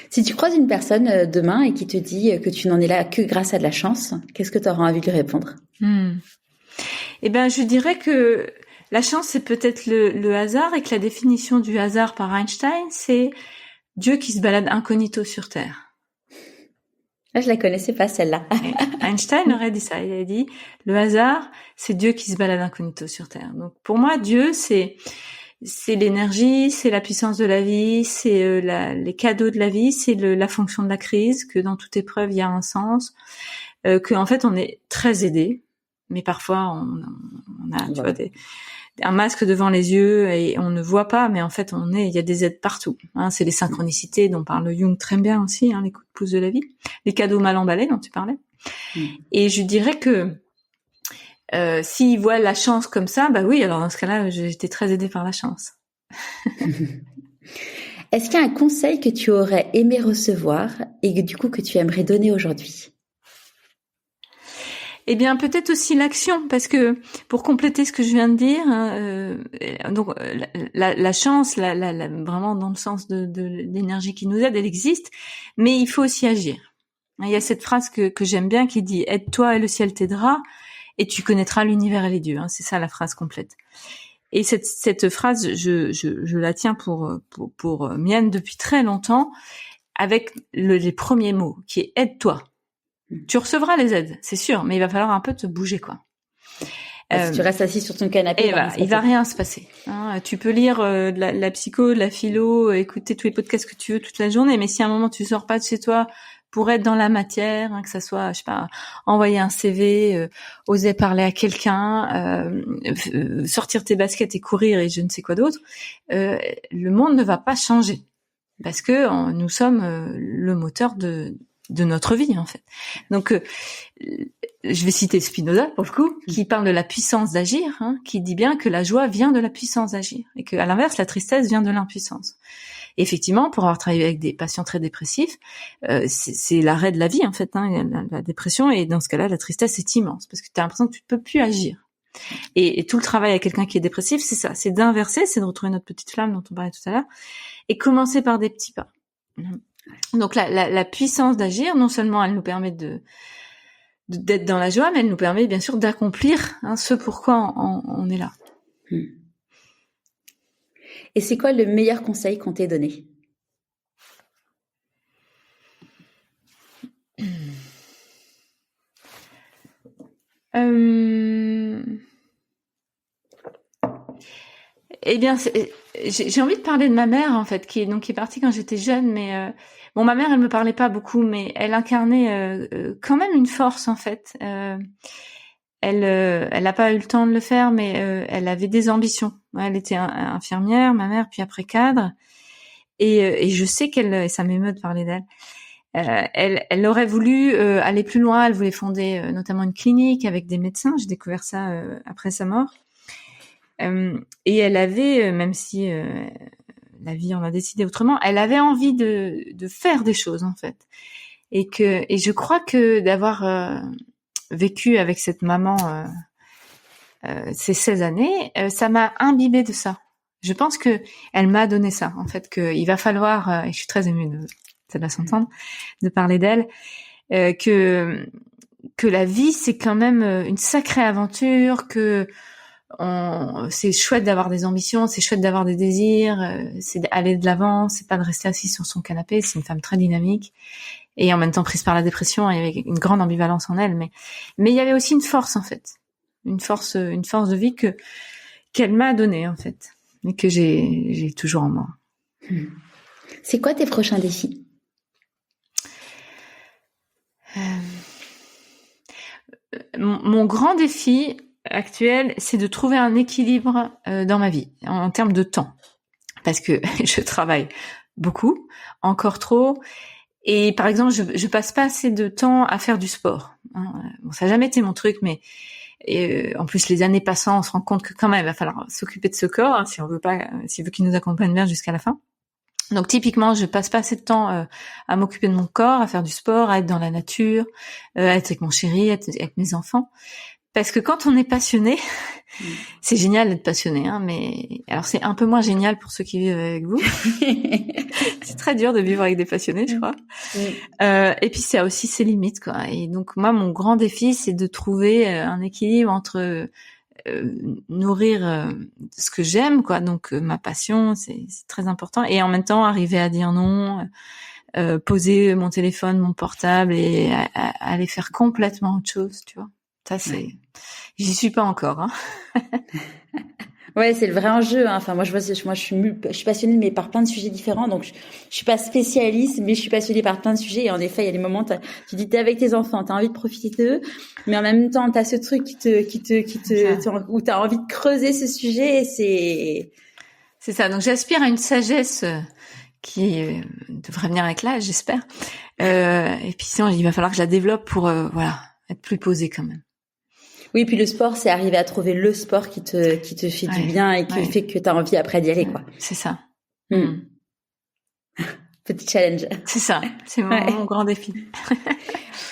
Si tu croises une personne demain et qui te dit que tu n'en es là que grâce à de la chance, qu'est-ce que tu auras envie de lui répondre? Eh ben, je dirais que la chance, c'est peut-être le hasard et que la définition du hasard par Einstein, c'est Dieu qui se balade incognito sur Terre. Là, je la connaissais pas, celle-là. Einstein aurait dit ça. Il a dit, le hasard, c'est Dieu qui se balade incognito sur Terre. Donc, pour moi, Dieu, c'est l'énergie, c'est la puissance de la vie, c'est les cadeaux de la vie, c'est la fonction de la crise, que dans toute épreuve, il y a un sens, que en fait, on est très aidé, mais parfois, on a, tu vois, un masque devant les yeux et on ne voit pas, mais en fait, il y a des aides partout. Hein, c'est les synchronicités dont parle Jung très bien aussi, hein, les coups de pouce de la vie, les cadeaux mal emballés dont tu parlais. Et je dirais que s'ils voient la chance comme ça, bah oui, alors dans ce cas-là, j'ai été très aidée par la chance. Est-ce qu'il y a un conseil que tu aurais aimé recevoir et que du coup que tu aimerais donner aujourd'hui? Eh bien, peut-être aussi l'action, parce que pour compléter ce que je viens de dire, donc la chance, vraiment dans le sens de l'énergie qui nous aide, elle existe, mais il faut aussi agir. Il y a cette phrase que j'aime bien qui dit « Aide-toi et le ciel t'aidera, et tu connaîtras l'univers et les dieux ». C'est ça la phrase complète. Et cette phrase, je la tiens pour mienne depuis très longtemps, avec les premiers mots, qui est « Aide-toi ». Tu recevras les aides, c'est sûr, mais il va falloir un peu te bouger, quoi. Si tu restes assis sur ton canapé, il va rien se passer. Hein. Tu peux lire de la psycho, de la philo, écouter tous les podcasts que tu veux toute la journée, mais si à un moment tu sors pas de chez toi pour être dans la matière, que ça soit, je sais pas, envoyer un CV, oser parler à quelqu'un, sortir tes baskets et courir et je ne sais quoi d'autre, le monde ne va pas changer parce que nous sommes le moteur de notre vie en fait. Donc je vais citer Spinoza pour le coup, qui parle de la puissance d'agir, qui dit bien que la joie vient de la puissance d'agir et que à l'inverse la tristesse vient de l'impuissance. Et effectivement, pour avoir travaillé avec des patients très dépressifs, c'est l'arrêt de la vie en fait, la dépression, et dans ce cas-là la tristesse est immense parce que tu as l'impression que tu peux plus agir. Et tout le travail avec quelqu'un qui est dépressif, c'est ça, c'est d'inverser, c'est de retrouver notre petite flamme dont on parlait tout à l'heure et commencer par des petits pas. Donc la puissance d'agir, non seulement elle nous permet d'être dans la joie, mais elle nous permet bien sûr d'accomplir ce pourquoi on est là. Et c'est quoi le meilleur conseil qu'on t'ait donné? Eh bien, j'ai envie de parler de ma mère en fait, qui est partie quand j'étais jeune, mais bon, ma mère, elle me parlait pas beaucoup, mais elle incarnait quand même une force en fait. Elle n'a pas eu le temps de le faire, mais elle avait des ambitions. Elle était infirmière, ma mère, puis après cadre, et je sais qu'elle, ça m'émeut de parler d'elle. Elle aurait voulu aller plus loin. Elle voulait fonder notamment une clinique avec des médecins. J'ai découvert ça après sa mort. Et elle avait, même si la vie en a décidé autrement, elle avait envie de faire des choses en fait. Et je crois que d'avoir vécu avec cette maman ces 16 années, ça m'a imbibée de ça. Je pense que elle m'a donné ça en fait, qu'il va falloir, et je suis très émue ça doit s'entendre, de parler d'elle, que la vie c'est quand même une sacrée aventure, que c'est chouette d'avoir des ambitions, c'est chouette d'avoir des désirs, c'est d'aller de l'avant, c'est pas de rester assis sur son canapé. C'est une femme très dynamique et en même temps prise par la dépression. Il y avait une grande ambivalence en elle, mais il y avait aussi une force en fait, une force de vie qu'elle m'a donnée en fait, et que j'ai toujours en moi. C'est quoi tes prochains défis? Mon grand défi actuel, c'est de trouver un équilibre dans ma vie en termes de temps, parce que je travaille beaucoup, encore trop, et par exemple je passe pas assez de temps à faire du sport. Bon, ça n'a jamais été mon truc, mais en plus les années passant, on se rend compte que quand même il va falloir s'occuper de ce corps s'il veut qu'il nous accompagne bien jusqu'à la fin. Donc typiquement, je passe pas assez de temps à m'occuper de mon corps, à faire du sport, à être dans la nature, à être avec mon chéri, à être avec mes enfants. Parce que quand on est passionné, c'est génial d'être passionné, mais alors c'est un peu moins génial pour ceux qui vivent avec vous. C'est très dur de vivre avec des passionnés, je crois. Et puis ça a aussi ses limites, quoi. Et donc moi, mon grand défi, c'est de trouver un équilibre entre nourrir ce que j'aime, quoi. Donc ma passion, c'est très important, et en même temps arriver à dire non, poser mon téléphone, mon portable, et aller faire complètement autre chose, tu vois. Ça j'y suis pas encore. Ouais, c'est le vrai enjeu. Enfin, moi, je suis passionnée, mais par plein de sujets différents. Donc, je suis pas spécialiste, mais je suis passionnée par plein de sujets. Et en effet, il y a des moments, tu dis, t'es avec tes enfants, t'as envie de profiter d'eux, mais en même temps, t'as ce truc où t'as envie de creuser ce sujet. Et c'est ça. Donc, j'aspire à une sagesse qui devrait venir avec l'âge, j'espère. Et puis, sinon, il va falloir que je la développe pour, être plus posée quand même. Oui, puis le sport, c'est arriver à trouver le sport qui te fait du bien et qui fait que t'as envie après d'y aller, quoi. C'est ça. Petit challenge. C'est ça. C'est mon grand défi.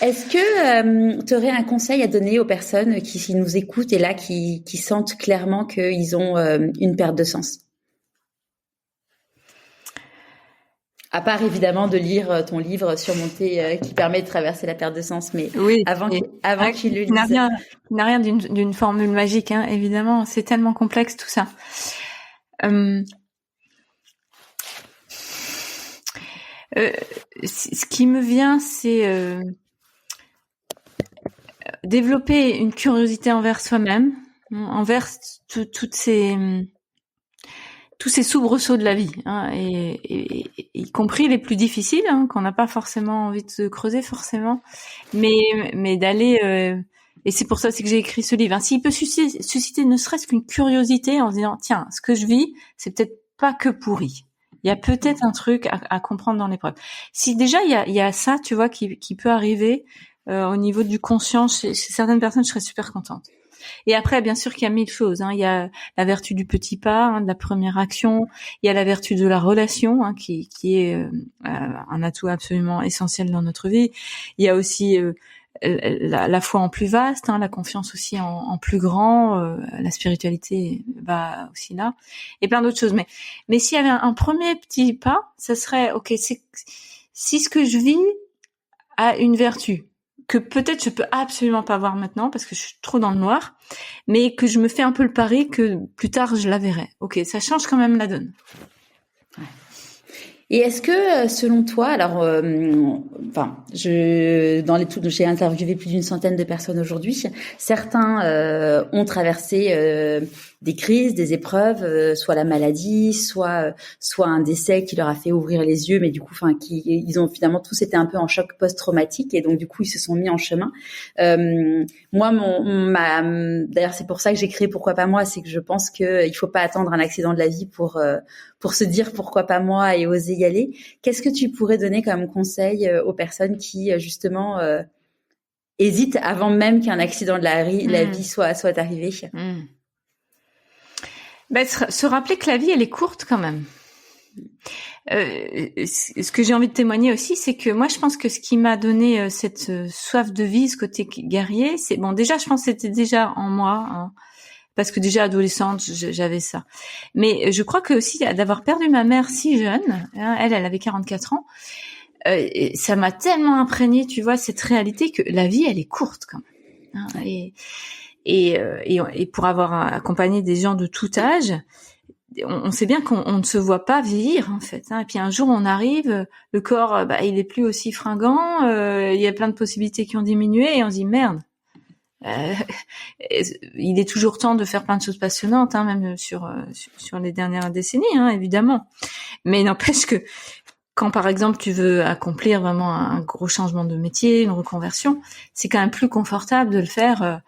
Est-ce que tu aurais un conseil à donner aux personnes qui nous écoutent et là qui sentent clairement qu'ils ont une perte de sens? À part évidemment de lire ton livre Surmonter, qui permet de traverser la perte de sens, mais oui, avant qu'il le lise. Il n'a rien d'une formule magique, évidemment. C'est tellement complexe tout ça. Ce qui me vient, c'est développer une curiosité envers soi-même, envers toutes ces tous ces soubresauts de la vie, hein, et y compris les plus difficiles, hein, qu'on n'a pas forcément envie de creuser forcément, mais d'aller. Et c'est pour ça aussi que j'ai écrit ce livre. Hein. S'il peut susciter ne serait-ce qu'une curiosité en se disant tiens, ce que je vis, c'est peut-être pas que pourri. Il y a peut-être un truc à comprendre dans l'épreuve. Si déjà il y a ça, tu vois, qui peut arriver au niveau du conscient chez certaines personnes, je serais super contente. Et après, bien sûr qu'il y a 1000 choses. Hein. Il y a la vertu du petit pas, hein, de la première action. Il y a la vertu de la relation, hein, qui est un atout absolument essentiel dans notre vie. Il y a aussi la foi en plus vaste, hein, la confiance aussi en plus grand, la spiritualité va aussi là, et plein d'autres choses. Mais s'il y avait un premier petit pas, ça serait ok. Si ce que je vis a une vertu que peut-être je peux absolument pas voir maintenant parce que je suis trop dans le noir, mais que je me fais un peu le pari que plus tard je la verrai. Ok, ça change quand même la donne. Et est-ce que, selon toi, alors, j'ai interviewé plus d'une centaine de personnes aujourd'hui. Certains ont traversé des crises, des épreuves, soit la maladie, soit un décès qui leur a fait ouvrir les yeux, mais du coup, ils ont finalement tous été un peu en choc post-traumatique et donc du coup ils se sont mis en chemin. Moi, d'ailleurs, c'est pour ça que j'ai créé Pourquoi pas moi, c'est que je pense que il faut pas attendre un accident de la vie pour se dire pourquoi pas moi et oser y aller. Qu'est-ce que tu pourrais donner comme conseil aux personnes qui justement hésitent avant même qu'un accident de la vie soit arrivé? Se rappeler que la vie elle est courte quand même. Ce que j'ai envie de témoigner aussi, c'est que moi je pense que ce qui m'a donné cette soif de vie, ce côté guerrier, c'est bon déjà je pense que c'était déjà en moi. Hein, parce que déjà adolescente, j'avais ça. Mais je crois que aussi d'avoir perdu ma mère si jeune, hein, elle avait 44 ans, ça m'a tellement imprégnée, tu vois, cette réalité que la vie, elle est courte quand même. Hein, et pour avoir accompagné des gens de tout âge, on sait bien qu'on ne se voit pas vieillir en fait. Hein, et puis un jour, on arrive, le corps, il est plus aussi fringant, il y a plein de possibilités qui ont diminué, et on se dit merde. Il est toujours temps de faire plein de choses passionnantes, hein, même sur les dernières décennies, hein, évidemment. Mais n'empêche que quand, par exemple, tu veux accomplir vraiment un gros changement de métier, une reconversion, c'est quand même plus confortable de le faire.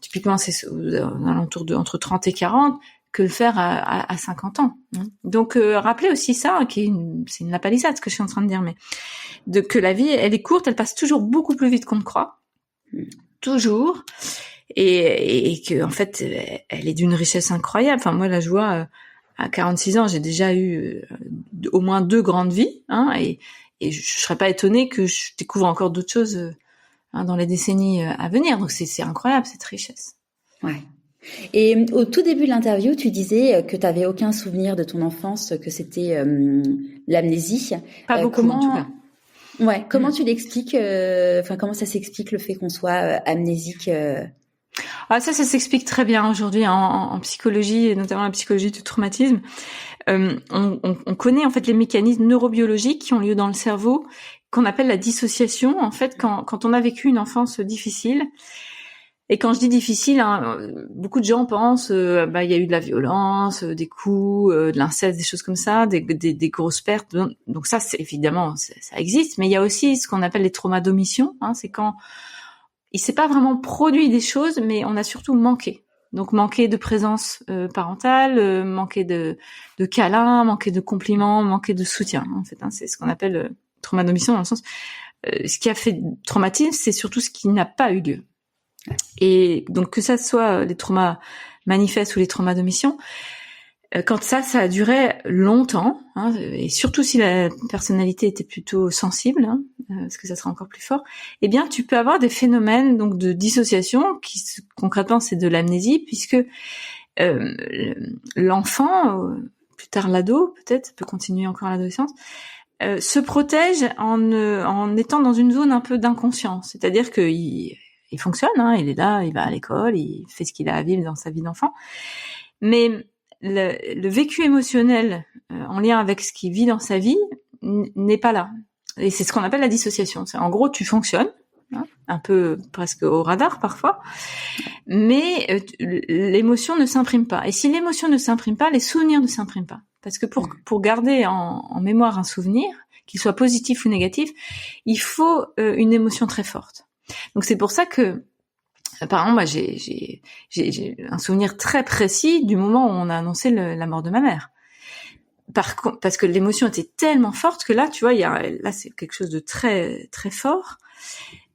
Typiquement, c'est alentour de entre 30 et 40 que le faire à 50 ans. Hein. Donc, rappelez aussi ça, c'est une lapalissade ce que je suis en train de dire, mais que la vie, elle est courte, elle passe toujours beaucoup plus vite qu'on ne croit. Toujours, et que en fait elle est d'une richesse incroyable. Enfin moi là je vois à 46 ans j'ai déjà eu au moins 2 grandes vies, hein, et je serais pas étonnée que je découvre encore d'autres choses dans les décennies à venir. Donc c'est incroyable cette richesse. Ouais. Et au tout début de l'interview, tu disais que tu avais aucun souvenir de ton enfance, que c'était l'amnésie. Pas beaucoup en tout cas. Ouais, comment tu l'expliques, comment ça s'explique le fait qu'on soit amnésique Ah, ça s'explique très bien aujourd'hui en psychologie, et notamment la psychologie du traumatisme. On connaît en fait les mécanismes neurobiologiques qui ont lieu dans le cerveau, qu'on appelle la dissociation. En fait, quand on a vécu une enfance difficile, et quand je dis difficile, hein, beaucoup de gens pensent, il y a eu de la violence, des coups, de l'inceste, des choses comme ça, des grosses pertes. Donc ça, c'est évidemment, ça existe. Mais il y a aussi ce qu'on appelle les traumas d'omission. Hein, c'est quand il s'est pas vraiment produit des choses, mais on a surtout manqué. Donc manqué de présence parentale, manqué de câlins, manqué de compliments, manqué de soutien. En fait, hein, c'est ce qu'on appelle trauma d'omission dans le sens. Ce qui a fait traumatisme, c'est surtout ce qui n'a pas eu lieu. Et donc que ça soit les traumas manifestes ou les traumas d'omission, quand ça a duré longtemps, hein, et surtout si la personnalité était plutôt sensible, hein, parce que ça sera encore plus fort, eh bien tu peux avoir des phénomènes donc de dissociation qui concrètement c'est de l'amnésie, puisque l'enfant, plus tard l'ado peut-être, peut continuer encore à l'adolescence, se protège en étant dans une zone un peu d'inconscience, c'est-à-dire que il fonctionne, hein, il est là, il va à l'école, il fait ce qu'il a à vivre dans sa vie d'enfant. Mais le vécu émotionnel en lien avec ce qu'il vit dans sa vie n'est pas là. Et c'est ce qu'on appelle la dissociation. C'est, en gros, tu fonctionnes, hein, un peu presque au radar parfois, mais l'émotion ne s'imprime pas. Et si l'émotion ne s'imprime pas, les souvenirs ne s'impriment pas. Parce que pour garder en mémoire un souvenir, qu'il soit positif ou négatif, il faut une émotion très forte. Donc c'est pour ça que, par exemple, moi j'ai un souvenir très précis du moment où on a annoncé la mort de ma mère. Parce que l'émotion était tellement forte que là, tu vois, là c'est quelque chose de très très fort.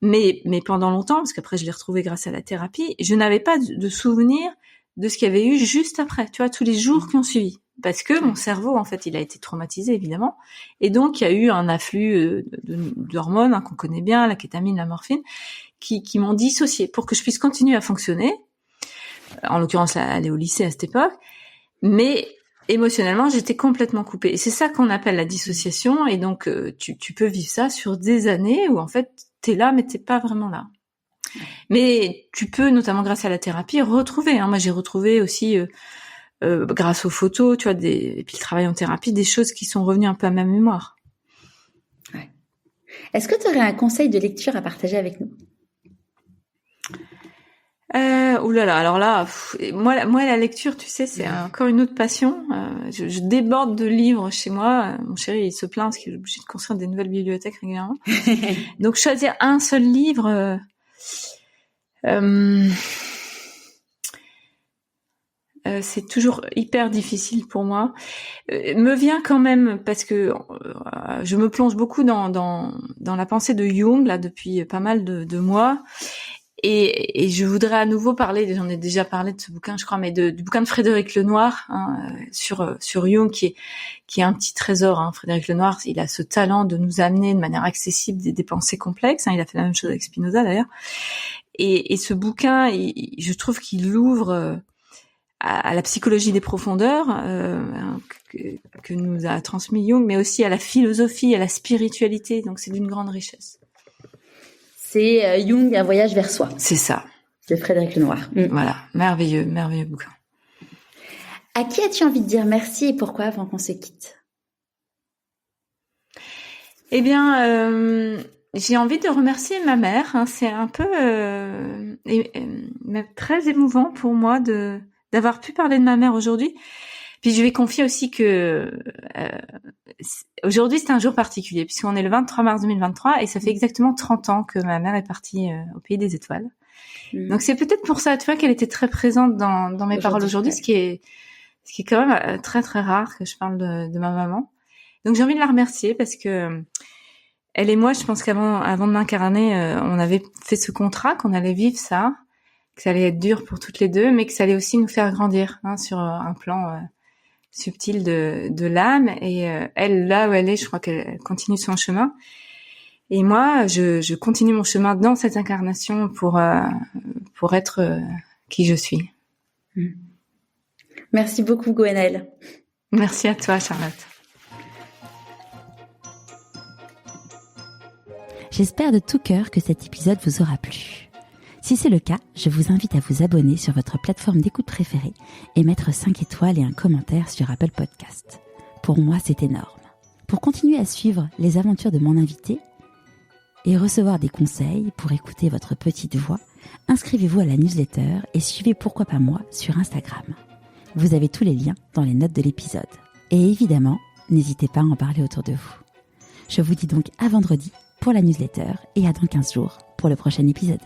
Mais pendant longtemps, parce qu'après je l'ai retrouvé grâce à la thérapie, je n'avais pas de souvenir de ce qu'il y avait eu juste après, tu vois, tous les jours qui ont suivi. Parce que mon cerveau, en fait, il a été traumatisé, évidemment. Et donc, il y a eu un afflux d'hormones qu'on connaît bien, la kétamine, la morphine, qui m'ont dissocié pour que je puisse continuer à fonctionner. En l'occurrence, aller au lycée à cette époque. Mais émotionnellement, j'étais complètement coupée. Et c'est ça qu'on appelle la dissociation. Et donc, tu peux vivre ça sur des années où, en fait, t'es là, mais t'es pas vraiment là. Mais tu peux, notamment grâce à la thérapie, retrouver. Moi, j'ai retrouvé aussi, grâce aux photos, tu vois, et puis le travail en thérapie, des choses qui sont revenues un peu à ma mémoire. Ouais. Est-ce que tu aurais un conseil de lecture à partager avec nous? Oulala, alors là, moi la lecture, tu sais, c'est encore une autre passion. Je déborde de livres chez moi. Mon chéri, il se plaint parce qu'il est obligé de construire des nouvelles bibliothèques régulièrement. Donc choisir un seul livre, c'est toujours hyper difficile pour moi. Me vient quand même parce que je me plonge beaucoup dans la pensée de Jung là depuis pas mal de mois. Et je voudrais à nouveau parler, j'en ai déjà parlé de ce bouquin, je crois, mais du bouquin de Frédéric Lenoir, sur Jung, qui est un petit trésor. Frédéric Lenoir, il a ce talent de nous amener de manière accessible des pensées complexes. Il a fait la même chose avec Spinoza d'ailleurs. Et ce bouquin, je trouve qu'il ouvre à la psychologie des profondeurs que nous a transmis Jung, mais aussi à la philosophie, à la spiritualité. Donc c'est d'une grande richesse. C'est Jung, un voyage vers soi. C'est ça. De Frédéric Lenoir. Voilà, merveilleux bouquin. À qui as-tu envie de dire merci et pourquoi avant qu'on se quitte? Eh bien, j'ai envie de remercier ma mère. C'est un peu très émouvant pour moi d'avoir pu parler de ma mère aujourd'hui. Puis je vais confier aussi que aujourd'hui c'est un jour particulier puisqu'on est le 23 mars 2023 et ça fait exactement 30 ans que ma mère est partie au pays des étoiles. Donc c'est peut-être pour ça, tu vois, qu'elle était très présente dans mes paroles aujourd'hui, ce qui est quand même très très rare que je parle de ma maman. Donc j'ai envie de la remercier parce que elle et moi, je pense qu'avant de m'incarner, on avait fait ce contrat qu'on allait vivre ça, que ça allait être dur pour toutes les deux, mais que ça allait aussi nous faire grandir sur un plan subtil de l'âme. Et elle, là où elle est, je crois qu'elle continue son chemin. Et moi, je continue mon chemin dans cette incarnation pour être qui je suis. Merci beaucoup, Gwenaëlle. Merci à toi, Charlotte. J'espère de tout cœur que cet épisode vous aura plu. Si c'est le cas, je vous invite à vous abonner sur votre plateforme d'écoute préférée et mettre 5 étoiles et un commentaire sur Apple Podcast. Pour moi, c'est énorme. Pour continuer à suivre les aventures de mon invité et recevoir des conseils pour écouter votre petite voix, inscrivez-vous à la newsletter et suivez Pourquoi pas moi sur Instagram. Vous avez tous les liens dans les notes de l'épisode. Et évidemment, n'hésitez pas à en parler autour de vous. Je vous dis donc à vendredi pour la newsletter et à dans 15 jours pour le prochain épisode.